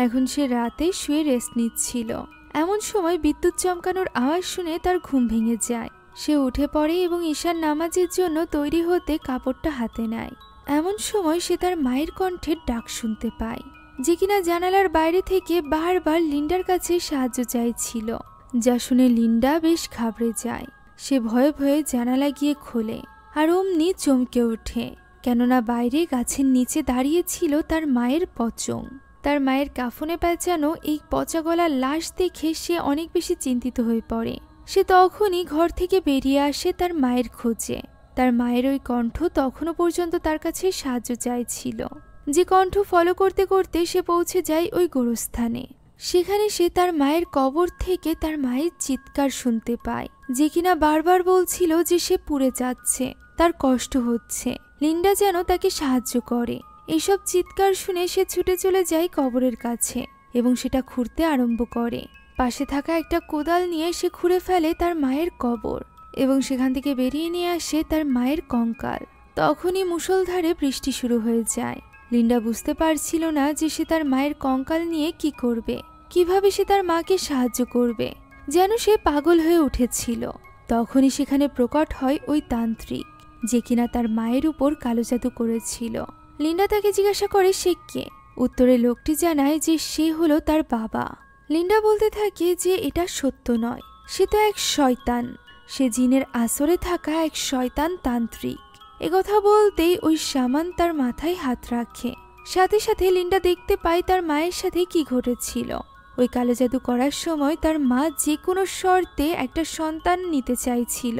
এখন সে রাতে শুয়ে রেস্ট নিচ্ছিল। এমন সময় বিদ্যুৎ চমকানোর আওয়াজ শুনে তার ঘুম ভেঙে যায়। সে উঠে পড়ে এবং ঈশার নামাজের জন্য তৈরি হতে কাপড়টা হাতে নেয়। এমন সময় সে তার মায়ের কণ্ঠের ডাক শুনতে পায়, যে কিনা জানালার বাইরে থেকে বারবার লিন্ডার কাছে সাহায্য চাইছিল। যা শুনে লিন্ডা বেশ ঘাবড়ে যায়। সে ভয়ে ভয়ে জানালা গিয়ে খোলে আর অমনি চমকে ওঠে, কেননা বাইরে গাছের নিচে দাঁড়িয়ে ছিল তার মায়ের পচং। তার মায়ের কাফনে পেঁচানো এই পচা গলার লাশ দেখে সে অনেক বেশি চিন্তিত হয়ে পড়ে। সে তখনই ঘর থেকে বেরিয়ে আসে তার মায়ের খোঁজে। তার মায়ের ওই কণ্ঠ তখনও পর্যন্ত তার কাছে সাহায্য চাইছিল, যে কণ্ঠ ফলো করতে করতে সে পৌঁছে যায় ওই গোরস্থানে। সেখানে সে তার মায়ের কবর থেকে তার মায়ের চিৎকার শুনতে পায়, যে কিনা বারবার বলছিল যে সে পুড়ে যাচ্ছে, তার কষ্ট হচ্ছে, লিন্ডা যেন তাকে সাহায্য করে। এইসব চিৎকার শুনে সে ছুটে চলে যায় কবরের কাছে এবং সেটা খুঁড়তে আরম্ভ করে। পাশে থাকা একটা কোদাল নিয়ে সে খুঁড়ে ফেলে তার মায়ের কবর এবং সেখান থেকে বেরিয়ে নিয়ে আসে তার মায়ের কঙ্কাল। তখনই মুষলধারে বৃষ্টি শুরু হয়ে যায়। লিন্ডা বুঝতে পারছিল না যে সে তার মায়ের কঙ্কাল নিয়ে কি করবে, কিভাবে সে তার মাকে সাহায্য করবে। যেন সে পাগল হয়ে উঠেছিল। তখনই সেখানে প্রকট হয় ওই তান্ত্রিক, যে কিনা তার মায়ের উপর কালো জাদু করেছিল। লিন্ডা তাকে জিজ্ঞাসা করে সে কে। উত্তরে লোকটি জানায় যে সে হলো তার বাবা। লিন্ডা বলতে থাকে যে এটা সত্য নয়, সে তো এক শয়তান, সে জিনের আসরে থাকা এক শয়তান তান্ত্রিক। একথা বলতেই ওই শামান তার মাথায় হাত রাখে। সাথে সাথে লিন্ডা দেখতে পায় তার মায়ের সাথে কি ঘটেছিল। ওই কালো জাদু করার সময় তার মা যে কোনো শর্তে একটা সন্তান নিতে চাইছিল।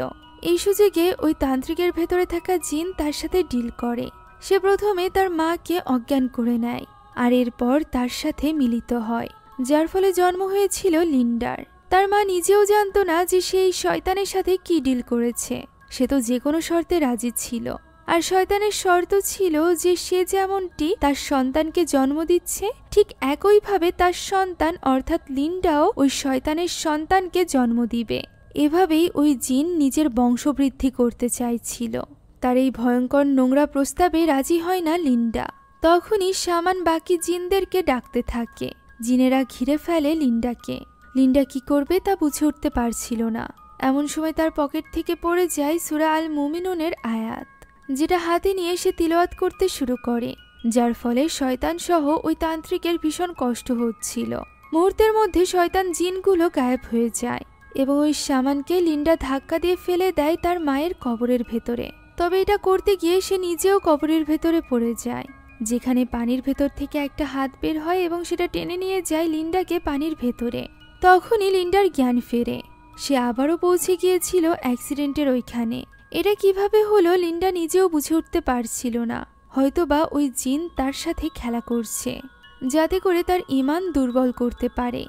এই সুযোগে ওই তান্ত্রিকের ভেতরে থাকা জিন তার সাথে ডিল করে। সে প্রথমে তার মাকে অজ্ঞান করে নেয় আর এরপর তার সাথে মিলিত হয়, যার ফলে জন্ম হয়েছিল লিন্ডার। তার মা নিজেও জানতো না যে সে এই শয়তানের সাথে কি ডিল করেছে। সে তো যে কোনো শর্তে রাজি ছিল, আর শয়তানের শর্ত ছিল যে সে যেমনটি তার সন্তানকে জন্ম দিচ্ছে, ঠিক একইভাবে তার সন্তান অর্থাৎ লিন্ডাও ওই শয়তানের সন্তানকে জন্ম দিবে। এভাবেই ওই জিন নিজের বংশবৃদ্ধি করতে চাইছিল। তার এই ভয়ঙ্কর নোংরা প্রস্তাবে রাজি হয় না লিন্ডা। তখনই শামান বাকি জিনদেরকে ডাকতে থাকে। জিনেরা ঘিরে ফেলে লিন্ডাকে। লিন্ডা কি করবে তা বুঝে উঠতে পারছিল না। এমন সময় তার পকেট থেকে পড়ে যায় সূরা আল মুমিনুনের আয়াত, যেটা হাতে নিয়ে সে তিলাওয়াত করতে শুরু করে, যার ফলে শয়তান সহ ওই তান্ত্রিকের ভীষণ কষ্ট হচ্ছিল। মুহূর্তের মধ্যে শয়তান জিনগুলো গায়েব হয়ে যায় এবং ওই শামানকে লিন্ডা ধাক্কা দিয়ে ফেলে দেয় তার মায়ের কবরের ভেতরে। তবে এটা করতে গিয়ে সে নিজেও কবরের ভেতরে পড়ে যায়, যেখানে পানির ভেতর থেকে একটা হাত বের হয় এবং সেটা টেনে নিয়ে যায় লিন্ডাকে পানির ভেতরে। তখনই লিন্ডার জ্ঞান ফেরে। সে আবারও পৌঁছে গিয়েছিল অ্যাক্সিডেন্টের ওইখানে। এটা কিভাবে হলো লিন্ডা নিজেও বুঝে উঠতে পারছিল না। হয়তোবা ওই জিন তার সাথে খেলা করছে, যাতে করে তার ঈমান দুর্বল করতে পারে।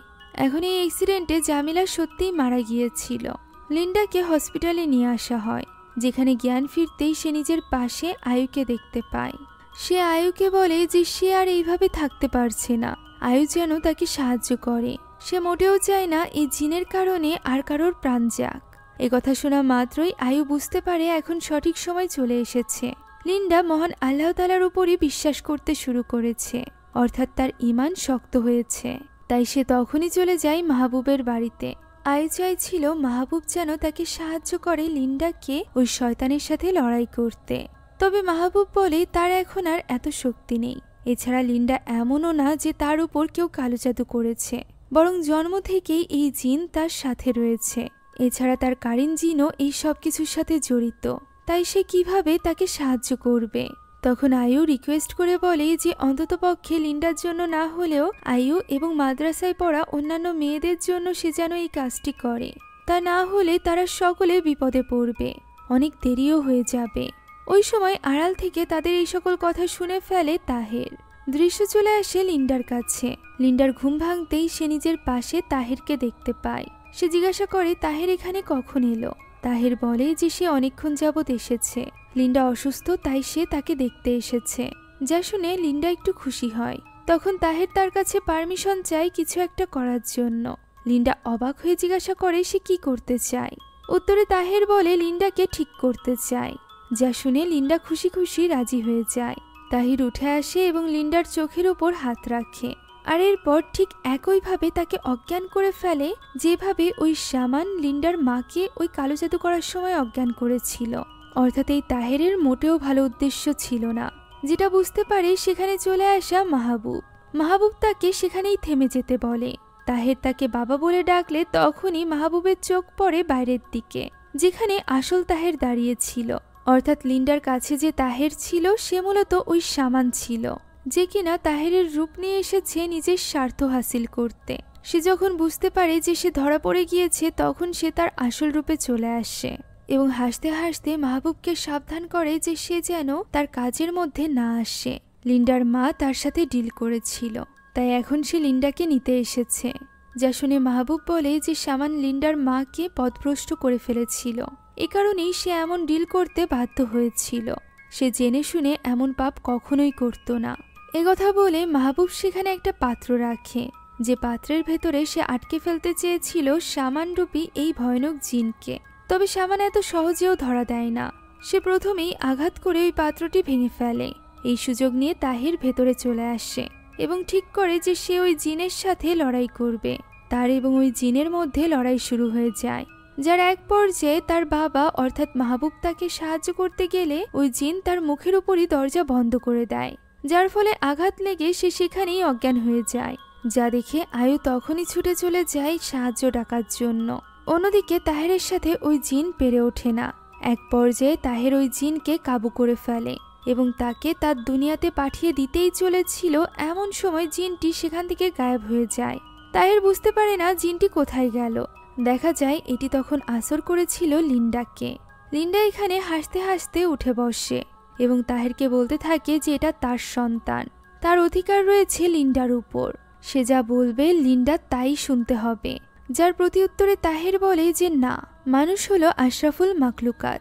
এখন এই অ্যাক্সিডেন্টে জামিলা সত্যিই মারা গিয়েছিল। লিন্ডাকে হসপিটালে নিয়ে আসা হয়, যেখানে জ্ঞান ফিরতেই সে নিজের পাশে আয়ুকে দেখতে পায়। সে আয়ুকে বলে যে সে আর এইভাবে থাকতে পারছে না, আয়ু যেন তাকে সাহায্য করে। সে মোটেও চায় না এই জিনের কারণে আর কারোর প্রাণ যাক। একথা শোনা মাত্রই আয়ু বুঝতে পারে এখন সঠিক সময় চলে এসেছে। লিন্ডা মহান আল্লাহ তাআলার উপরই বিশ্বাস করতে শুরু করেছে, অর্থাৎ তার ঈমান শক্ত হয়েছে। তাই সে তখনই চলে যায় মাহবুবের বাড়িতে। আয়ু চাইছিল মাহবুব যেন তাকে সাহায্য করে লিন্ডাকে ওই শয়তানের সাথে লড়াই করতে। তবে মাহবুব বলে তার এখন আর এত শক্তি নেই। এছাড়া লিন্ডা এমনও না যে তার উপর কেউ কালো জাদু করেছে, বরং জন্ম থেকেই এই জিন তার সাথে রয়েছে। এছাড়া তার কারিন জিনও এই সব কিছুর সাথে জড়িত। তাই সে কিভাবে তাকে সাহায্য করবে? তখন আয়ু রিকোয়েস্ট করে বলে যে অন্ততপক্ষে লিন্ডার জন্য না হলেও আয়ু এবং মাদ্রাসায় পড়া অন্যান্য মেয়েদের জন্য সে যেন এই কাজটি করে। তা না হলে তারা সকলে বিপদে পড়বে, অনেক দেরিও হয়ে যাবে। ওই সময় আড়াল থেকে তাদের এই সকল কথা শুনে ফেলে তাহের। দৃশ্য চলে আসে লিন্ডার কাছে। লিন্ডার ঘুম ভাঙতেই সে নিজের পাশে তাহেরকে দেখতে পায়। সে জিজ্ঞাসা করে তাহের এখানে কখন এলো। তাহের বলে যে সে অনেকক্ষণ যাবৎ এসেছে। লিন্ডা অসুস্থ, তাই সে তাকে দেখতে এসেছে। যা শুনে লিন্ডা একটু খুশি হয়। তখন তাহের তার কাছে পারমিশন চায় কিছু একটা করার জন্য। লিন্ডা অবাক হয়ে জিজ্ঞাসা করে সে কি করতে চায়। উত্তরে তাহের বলে লিন্ডাকে ঠিক করতে চায়। যা শুনে লিন্ডা খুশি খুশি রাজি হয়ে যায়। তাহির উঠে আসে এবং লিন্ডার চোখের উপর হাত রাখে, আর এরপর ঠিক একইভাবে তাকে অজ্ঞান করে ফেলে যেভাবে ওই শামান লিন্ডার মাকে ওই কালো জাদু করার সময় অজ্ঞান করেছিল। অর্থাৎ এই তাহেরের মোটেও ভালো উদ্দেশ্য ছিল না। যেটা বুঝতে পারে সেখানে চলে আসা মাহবুব। মাহবুব তাকে সেখানেই থেমে যেতে বলে। তাহের তাকে বাবা বলে ডাকলে তখনই মাহবুবের চোখ পড়ে বাইরের দিকে, যেখানে আসল তাহের দাঁড়িয়েছিল। অর্থাৎ লিন্ডার কাছে যে তাহের ছিল সে মূলত ওই শামান ছিল, যে কিনা তাহেরের রূপ নিয়ে এসেছে নিজের স্বার্থ হাসিল করতে। সে যখন বুঝতে পারে যে সে ধরা পড়ে গিয়েছে তখন সে তার আসল রূপে চলে আসে এবং হাসতে হাসতে মাহবুবকে সাবধান করে যে সে যেন তার কাজের মধ্যে না আসে। লিন্ডার মা তার সাথে ডিল করেছিল, তাই এখন সে লিন্ডাকে নিতে এসেছে। যা শুনে মাহবুব বলে যে শামান লিন্ডার মাকে পথভ্রষ্ট করে ফেলেছিল, এ কারণেই সে এমন ডিল করতে বাধ্য হয়েছিল। সে জেনে শুনে এমন পাপ কখনোই করত না। একথা বলে মাহবুব সেখানে একটা পাত্র রাখে, যে পাত্রের ভেতরে সে আটকে ফেলতে চেয়েছিল শামানরূপী এই ভয়ানক জিনকে। তবে শামান এত সহজেও ধরা দেয় না। সে প্রথমেই আঘাত করে ওই পাত্রটি ভেঙে ফেলে। এই সুযোগ নিয়ে তাহির ভেতরে চলে আসে এবং ঠিক করে যে সে ওই জিনের সাথে লড়াই করবে। তার এবং ওই জিনের মধ্যে লড়াই শুরু হয়ে যায়, যার এক পর্যায়ে তার বাবা অর্থাৎ মাহবুব তাকে সাহায্য করতে গেলে ওই জিন তার মুখের উপরই দরজা বন্ধ করে দেয়, যার ফলে আঘাত লেগে সে সেখানেই অজ্ঞান হয়ে যায়। যা দেখে আয়ু তখনই ছুটে চলে যায় সাহায্য ডাকার জন্য। অন্যদিকে তাহেরের সাথে ওই জিন পেরে ওঠে না। এক পর্যায়ে তাহের ওই জিনকে কাবু করে ফেলে এবং তাকে তার দুনিয়াতে পাঠিয়ে দিতেই চলেছিল। এমন সময় জিনটি সেখান থেকে গায়েব হয়ে যায়। তাহের বুঝতে পারে না জিনটি কোথায় গেল। দেখা যায় এটি তখন আসর করেছিল লিন্ডাকে। লিন্ডা এখানে হাসতে হাসতে উঠে বসে এবং তাহেরকে বলতে থাকে যে এটা তার সন্তান, তার অধিকার রয়েছে লিন্ডার উপর। সে যা বলবে লিন্ডা তাই শুনতে হবে। যার প্রতি উত্তরে তাহের বলে যে না, মানুষ হলো আশরাফুল মাখলুকাত।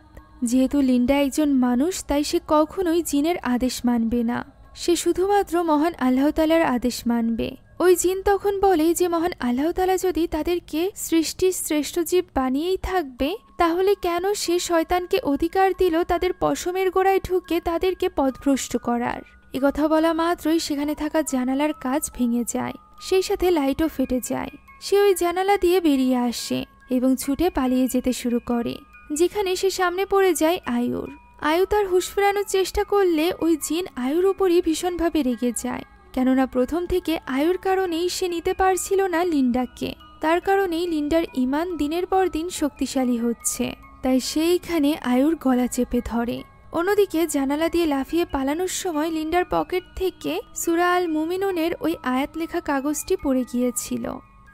যেহেতু লিন্ডা একজন মানুষ তাই সে কখনোই জিনের আদেশ মানবে না, সে শুধুমাত্র মহান আল্লাহ তাআলার আদেশ মানবে। ওই জিন তখন বলে যে মহান আল্লাহ তাআলা যদি তাদেরকে সৃষ্টির শ্রেষ্ঠ জীব বানিয়েই থাকবে তাহলে কেন সে শয়তানকে অধিকার দিল তাদের পশমের গোড়ায় ঢুকে তাদেরকে পথভ্রষ্ট করার। একথা বলা মাত্রই সেখানে থাকা জানালার কাঁচ ভেঙে যায়, সেই সাথে লাইটও ফেটে যায়। সে ওই জানালা দিয়ে বেরিয়ে আসে এবং ছুটে পালিয়ে যেতে শুরু করে, যেখানে সে সামনে পড়ে যায় আয়ুর। আয়ু তার হুঁশ ফেরানোর চেষ্টা করলে ওই জিন আয়ুর উপরই ভীষণভাবে রেগে যায়, কেননা প্রথম থেকে আয়ুর কারণেই সে নিতে পারছিল না লিন্ডাকে। তার কারণেই লিন্ডার ঈমান দিনের পর দিন শক্তিশালী হচ্ছে, তাই সে এইখানে আয়ুর গলা চেপে ধরে। অন্যদিকে জানালা দিয়ে লাফিয়ে পালানোর সময় লিন্ডার পকেট থেকে সূরা আল মুমিনুনের ওই আয়াত লেখা কাগজটি পড়ে গিয়েছিল,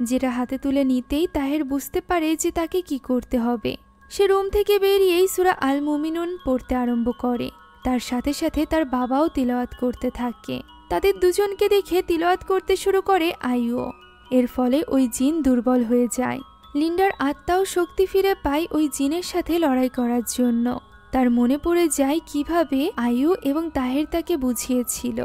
যেটা হাতে তুলে নিতেই তাহের বুঝতে পারে যে তাকে কি করতে হবে। সে রুম থেকে বেরিয়েই সূরা আল মুমিনুন পড়তে আরম্ভ করে। তার সাথে সাথে তার বাবাও তিলাওয়াত করতে থাকে। তাদের দুজনকে দেখে তিলাওয়াত করতে শুরু করে আয়ুও। এর ফলে ওই জিন দুর্বল হয়ে যায়। লিন্ডার আত্মাও শক্তি ফিরে পায় ওই জিনের সাথে লড়াই করার জন্য। তার মনে পড়ে যায় কিভাবে আয়ু এবং তাহের তাকে বুঝিয়েছিল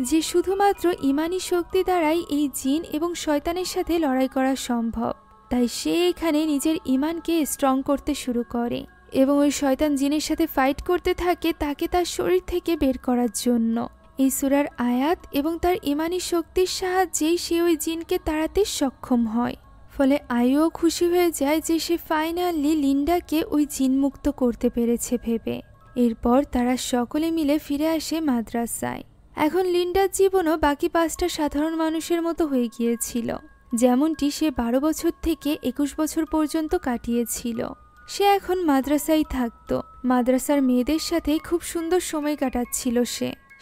যে শুধুমাত্র ইমানি শক্তি দ্বারাই এই জিন এবং শয়তানের সাথে লড়াই করা সম্ভব। তাই সে এখানে নিজের ইমানকে স্ট্রং করতে শুরু করে এবং ওই শয়তান জিনের সাথে ফাইট করতে থাকে তাকে তার শরীর থেকে বের করার জন্য। এই সূরার আয়াত এবং তার ইমানি শক্তির সাহায্যেই সে ওই জিনকে তাড়াতে সক্ষম হয়। ফলে আয়ুও খুশি হয়ে যায় যে সে ফাইনালি লিন্ডাকে ওই জিনমুক্ত করতে পেরেছে ভেবে। এরপর তারা সকলে মিলে ফিরে আসে মাদ্রাসায়। এখন লিন্ডার জীবনও বাকি 5টা সাধারণ মানুষের মতো হয়ে গিয়েছিল, যেমনটি সে 12 বছর থেকে 21 বছর পর্যন্ত কাটিয়েছিল। সে এখন মাদ্রাসায় থাকত। মাদ্রাসার মেয়েদের সাথে খুব সুন্দর সময় কাটাচ্ছিল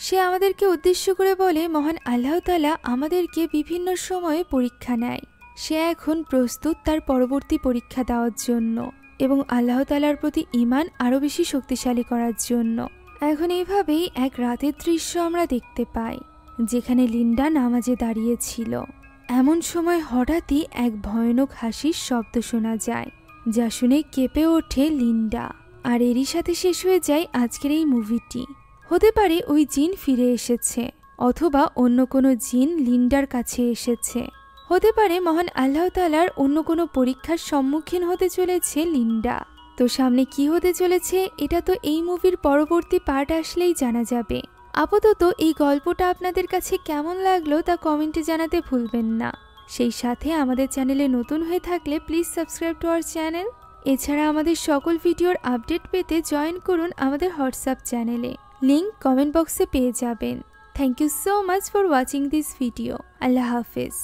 সে আমাদেরকে উদ্দেশ্য করে বলে মহান আল্লাহ তাআলা আমাদেরকে বিভিন্ন সময়ে পরীক্ষা নেয়। সে এখন প্রস্তুত তার পরবর্তী পরীক্ষা দেওয়ার জন্য এবং আল্লাহ তাআলার প্রতি ঈমান আরও বেশি শক্তিশালী করার জন্য। এখন এইভাবেই এক রাতের দৃশ্য আমরা দেখতে পাই, যেখানে লিন্ডা নামাজে দাঁড়িয়েছিল। এমন সময় হঠাৎই এক ভয়ানক হাসির শব্দ শোনা যায়, যা শুনে কেঁপে ওঠে লিন্ডা। আর এরই সাথে শেষ হয়ে যায় আজকের এই মুভিটি। হতে পারে ওই জিন ফিরে এসেছে, অথবা অন্য কোনো জিন লিন্ডার কাছে এসেছে। হতে পারে মহান আল্লাহ তাআলার অন্য কোনো পরীক্ষার সম্মুখীন হতে চলেছে লিন্ডা। তো সামনে কি হতে চলেছে এটা তো এই মুভির পরবর্তী পার্ট আসলেই জানা যাবে। আপাতত এই গল্পটা আপনাদের কাছে কেমন লাগলো তা কমেন্টে জানাতে ভুলবেন না। সেই সাথে আমাদের চ্যানেলে নতুন হয়ে থাকলে please subscribe to our channel. এছাড়া আমাদের সকল ভিডিওর আপডেট পেতে জয়েন করুন আমাদের হোয়াটসঅ্যাপ চ্যানেলে, লিংক কমেন্ট বক্সে পেয়ে যাবেন। Thank you so much for watching this video. আল্লাহ হাফেজ।